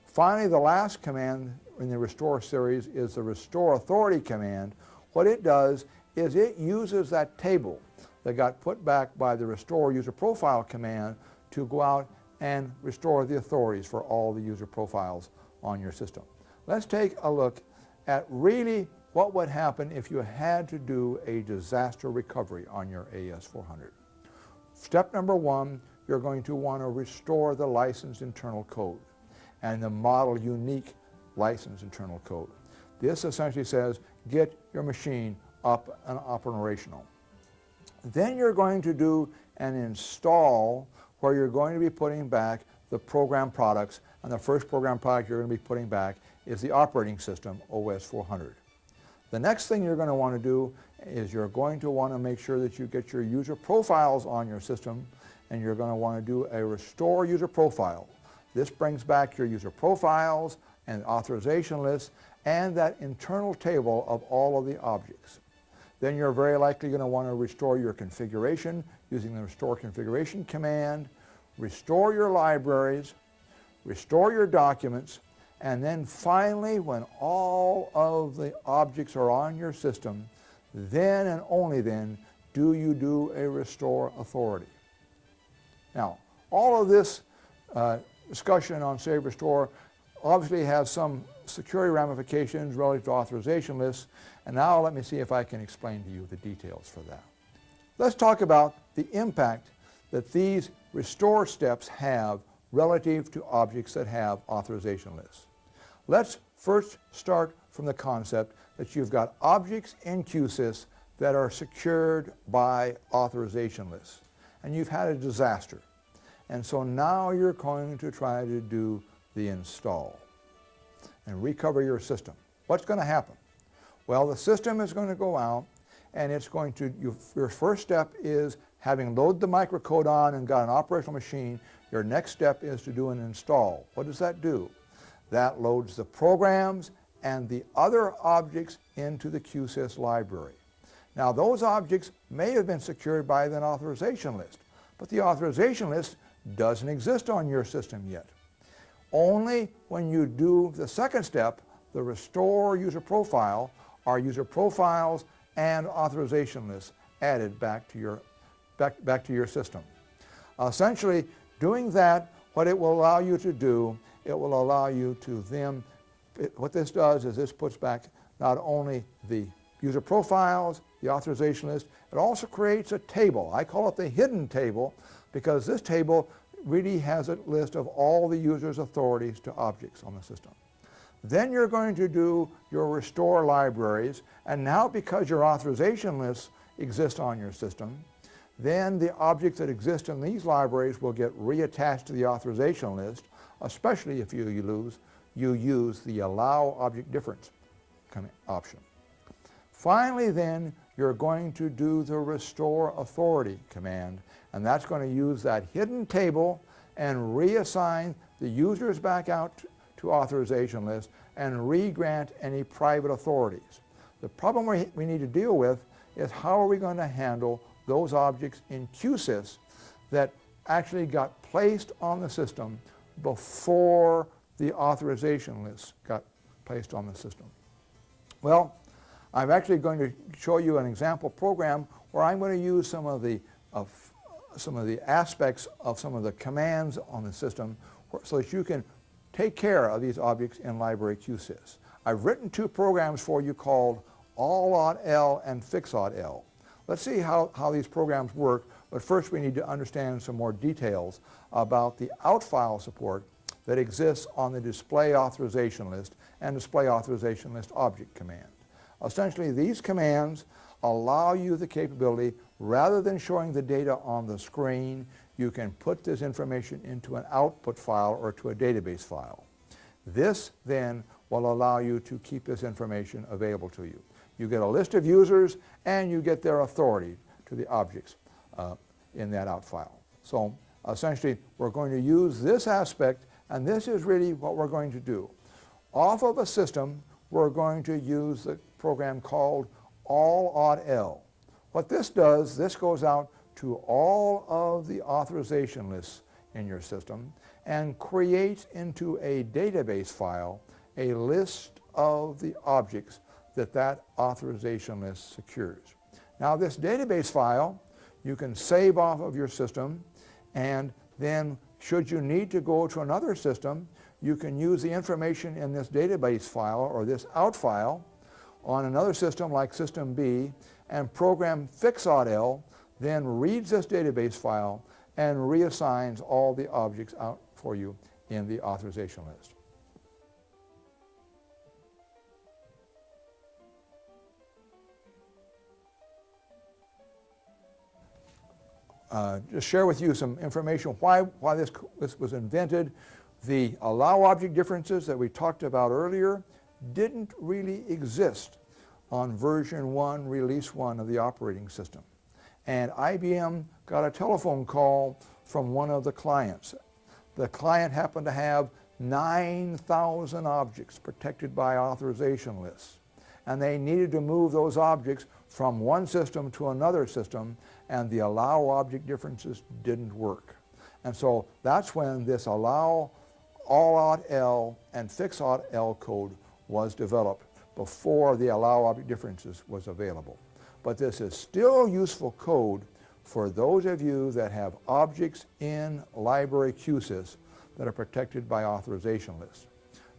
Finally, the last command in the restore series is the restore authority command. What it does is it uses that table that got put back by the restore user profile command to go out and restore the authorities for all the user profiles on your system. Let's take a look at really what would happen if you had to do a disaster recovery on your AS400. Step number one, you're going to want to restore the licensed internal code and the model unique license internal code. This essentially says get your machine up and operational. Then you're going to do an install where you're going to be putting back the program products, and the first program product you're going to be putting back is the operating system OS400. The next thing you're going to want to do is you're going to want to make sure that you get your user profiles on your system, and you're going to want to do a restore user profile. This brings back your user profiles and authorization lists and that internal table of all of the objects. Then you're very likely going to want to restore your configuration using the restore configuration command, restore your libraries, restore your documents, and then finally, when all of the objects are on your system, then and only then do you do a restore authority. Now, all of this discussion on save restore obviously has some security ramifications relative to authorization lists, and now let me see if I can explain to you the details for that. Let's talk about the impact that these restore steps have relative to objects that have authorization lists. Let's first start from the concept that you've got objects in QSYS that are secured by authorization lists, and you've had a disaster. And so now you're going to try to do the install and recover your system. What's going to happen? Well, the system is going to go out, and it's going to, your first step is having loaded the microcode on and got an operational machine. Your next step is to do an install. What does that do? That loads the programs and the other objects into the QSYS library. Now, those objects may have been secured by an authorization list, but the authorization list doesn't exist on your system yet. Only when you do the second step, the restore user profile, are user profiles and authorization lists added back to your system. Essentially, doing that, what it will allow you to do, it will allow you to then, what this does is this puts back not only the user profiles, the authorization list, it also creates a table. I call it the hidden table because this table really has a list of all the user's authorities to objects on the system. Then you're going to do your restore libraries, and now because your authorization lists exist on your system, then the objects that exist in these libraries will get reattached to the authorization list, especially if you use the allow object difference option. Finally then, you're going to do the restore authority command, and that's going to use that hidden table and reassign the users back out to authorization list and re-grant any private authorities. The problem we need to deal with is how are we going to handle those objects in QSYS that actually got placed on the system before the authorization list got placed on the system. Well, I'm actually going to show you an example program where I'm going to use some of the aspects of some of the commands on the system so that you can take care of these objects in library QSYS. I've written two programs for you called all.l and fix.l. Let's see how these programs work, but first we need to understand some more details about the outfile support that exists on the display authorization list and display authorization list object command. Essentially, these commands allow you the capability, rather than showing the data on the screen, you can put this information into an output file or to a database file. This then will allow you to keep this information available to you. You get a list of users and you get their authority to the objects in that out file. So essentially, we're going to use this aspect, and this is really what we're going to do. Off of a system, we're going to use the program called all.audl. What this does, this goes out to all of the authorization lists in your system and creates into a database file a list of the objects that that authorization list secures. Now this database file you can save off of your system, and then should you need to go to another system, you can use the information in this database file or this out file on another system like System B, and program fix.audl then reads this database file and reassigns all the objects out for you in the authorization list. Just share with you some information why this was invented. The allow object differences that we talked about earlier didn't really exist on version 1, release 1 of the operating system. And IBM got a telephone call from one of the clients. The client happened to have 9,000 objects protected by authorization lists. And they needed to move those objects from one system to another system, and the allow object differences didn't work. And so that's when this allow all.audl and fix.audl code was developed, before the allow object differences was available. But this is still useful code for those of you that have objects in library QSYS that are protected by authorization lists,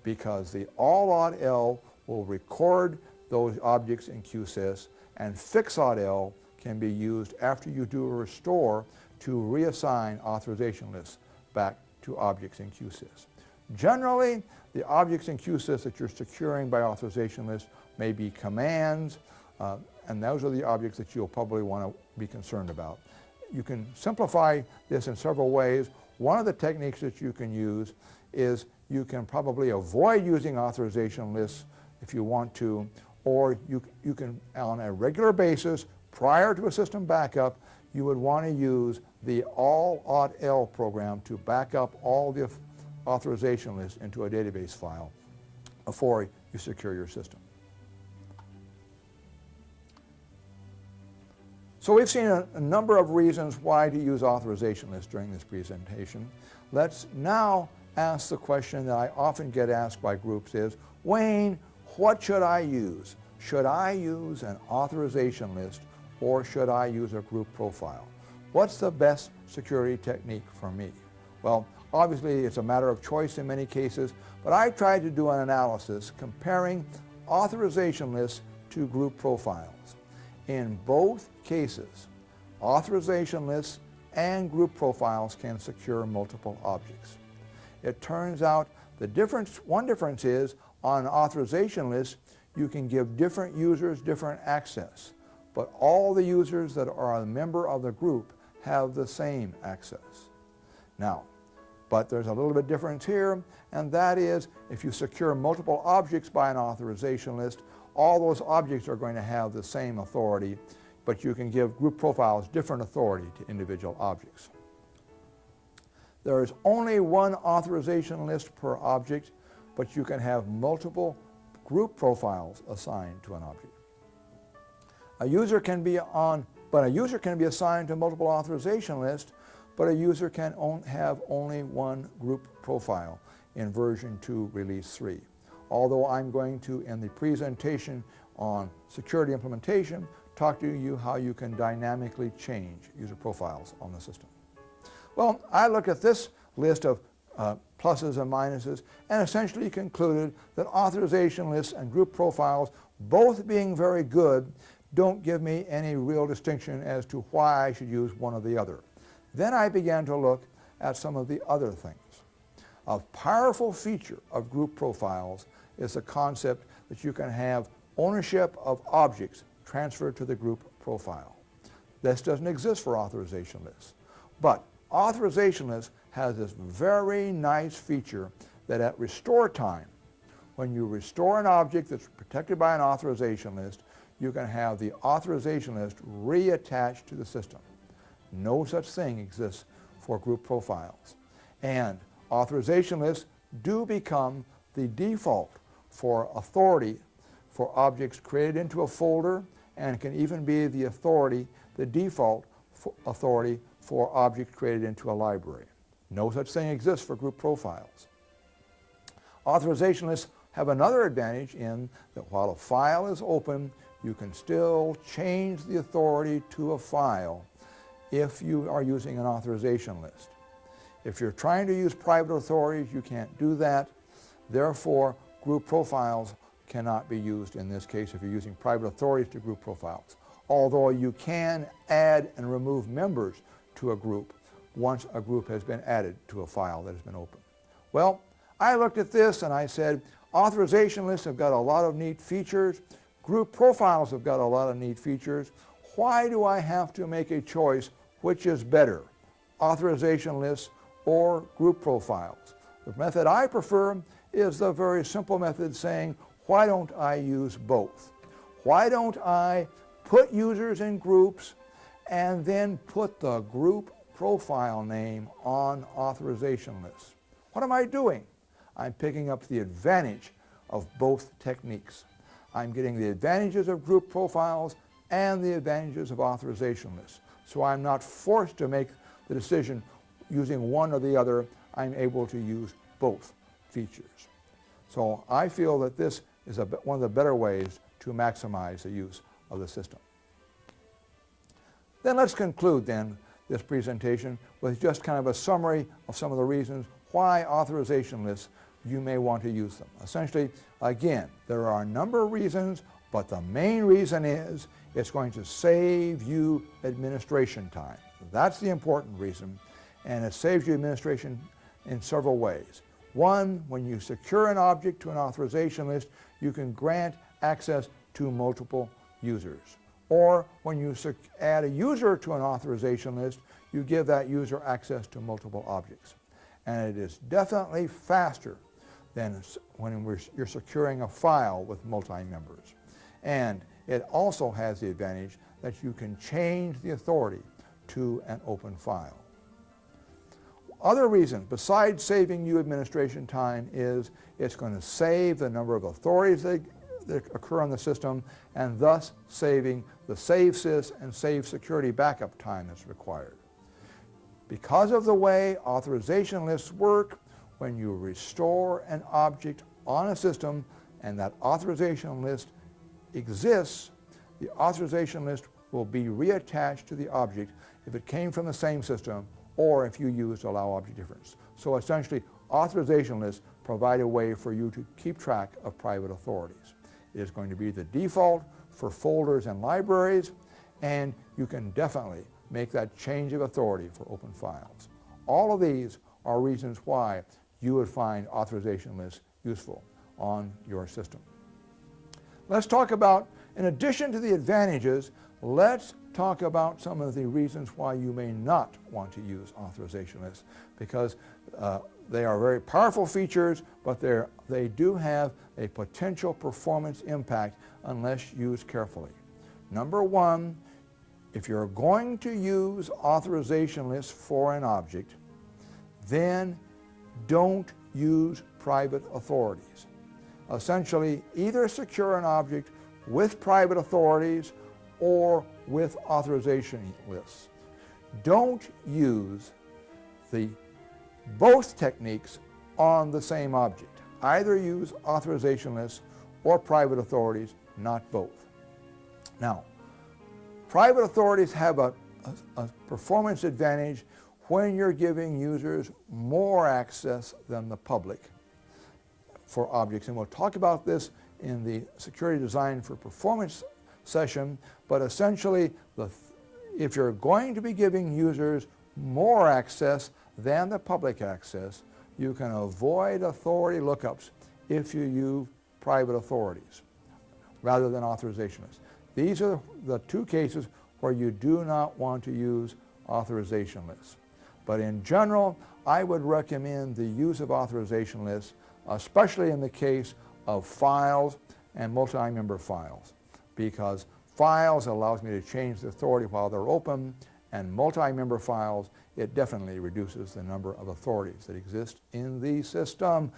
because the all.audl will record those objects in QSYS, and fix.audl can be used after you do a restore to reassign authorization lists back to objects in QSYS. Generally, the objects in QSYS that you're securing by authorization lists may be commands, and those are the objects that you'll probably want to be concerned about. You can simplify this in several ways. One of the techniques that you can use is you can probably avoid using authorization lists if you want to, or you can, on a regular basis, prior to a system backup, you would want to use the all.audl program to back up all the authorization lists into a database file before you secure your system. So we've seen a number of reasons why to use authorization lists during this presentation. Let's now ask the question that I often get asked by groups is, Wayne, what should I use? Should I use an authorization list, or should I use a group profile? What's the best security technique for me? Well, obviously it's a matter of choice in many cases, but I tried to do an analysis comparing authorization lists to group profiles. In both cases, authorization lists and group profiles can secure multiple objects. It turns out one difference is on an authorization list, you can give different users different access, but all the users that are a member of the group have the same access. Now, but there's a little bit difference here, and that is if you secure multiple objects by an authorization list, all those objects are going to have the same authority, but you can give group profiles different authority to individual objects. There is only one authorization list per object, but you can have multiple group profiles assigned to an object. A user can be assigned to multiple authorization lists, but a user can have only one group profile in version 2, release 3. Although I'm going to, in the presentation on security implementation, talk to you how you can dynamically change user profiles on the system. Well, I looked at this list of pluses and minuses and essentially concluded that authorization lists and group profiles, both being very good, don't give me any real distinction as to why I should use one or the other. Then I began to look at some of the other things. A powerful feature of group profiles is the concept that you can have ownership of objects transferred to the group profile. This doesn't exist for authorization lists. But authorization lists has this very nice feature that at restore time, when you restore an object that's protected by an authorization list, you can have the authorization list reattached to the system. No such thing exists for group profiles. And authorization lists do become the default for authority for objects created into a folder, and can even be the default authority for objects created into a library. No such thing exists for group profiles. Authorization lists have another advantage in that while a file is open, you can still change the authority to a file if you are using an authorization list. If you're trying to use private authorities, you can't do that. Therefore, group profiles cannot be used in this case if you're using private authorities to group profiles. Although you can add and remove members to a group once a group has been added to a file that has been opened. Well, I looked at this and I said, authorization lists have got a lot of neat features. Group profiles have got a lot of neat features. Why do I have to make a choice which is better, authorization lists or group profiles? The method I prefer is the very simple method saying, why don't I use both? Why don't I put users in groups and then put the group profile name on authorization lists? What am I doing? I'm picking up the advantage of both techniques. I'm getting the advantages of group profiles and the advantages of authorization lists. So I'm not forced to make the decision using one or the other. I'm able to use both features. So I feel that this is one of the better ways to maximize the use of the system. Then let's conclude then this presentation with just kind of a summary of some of the reasons why authorization lists you may want to use them. Essentially, again, there are a number of reasons, but the main reason is it's going to save you administration time. That's the important reason, and it saves you administration in several ways. One, when you secure an object to an authorization list, you can grant access to multiple users. Or when you add a user to an authorization list, you give that user access to multiple objects. And it is definitely faster than when you're securing a file with multi-members. And it also has the advantage that you can change the authority to an open file. Other reasons, besides saving you administration time, is it's going to save the number of authorities that occur on the system, and thus saving the save sys and save security backup time that's required. Because of the way authorization lists work, when you restore an object on a system and that authorization list exists, the authorization list will be reattached to the object if it came from the same system or if you used allow object difference. So essentially, authorization lists provide a way for you to keep track of private authorities. It is going to be the default for folders and libraries, and you can definitely make that change of authority for open files. All of these are reasons why you would find authorization lists useful on your system. Let's talk about, in addition to the advantages, let's talk about some of the reasons why you may not want to use authorization lists, because they are very powerful features, but they do have a potential performance impact unless used carefully. Number one, if you're going to use authorization lists for an object, then don't use private authorities. Essentially, either secure an object with private authorities or with authorization lists. Don't use both techniques on the same object. Either use authorization lists or private authorities, not both. Now, private authorities have a performance advantage when you're giving users more access than the public for objects. And we'll talk about this in the security design for performance session, but essentially, if you're going to be giving users more access than the public access, you can avoid authority lookups if you use private authorities rather than authorization lists. These are the two cases where you do not want to use authorization lists. But in general, I would recommend the use of authorization lists, especially in the case of files and multi-member files, because files allows me to change the authority while they're open, and multi-member files, it definitely reduces the number of authorities that exist in the system.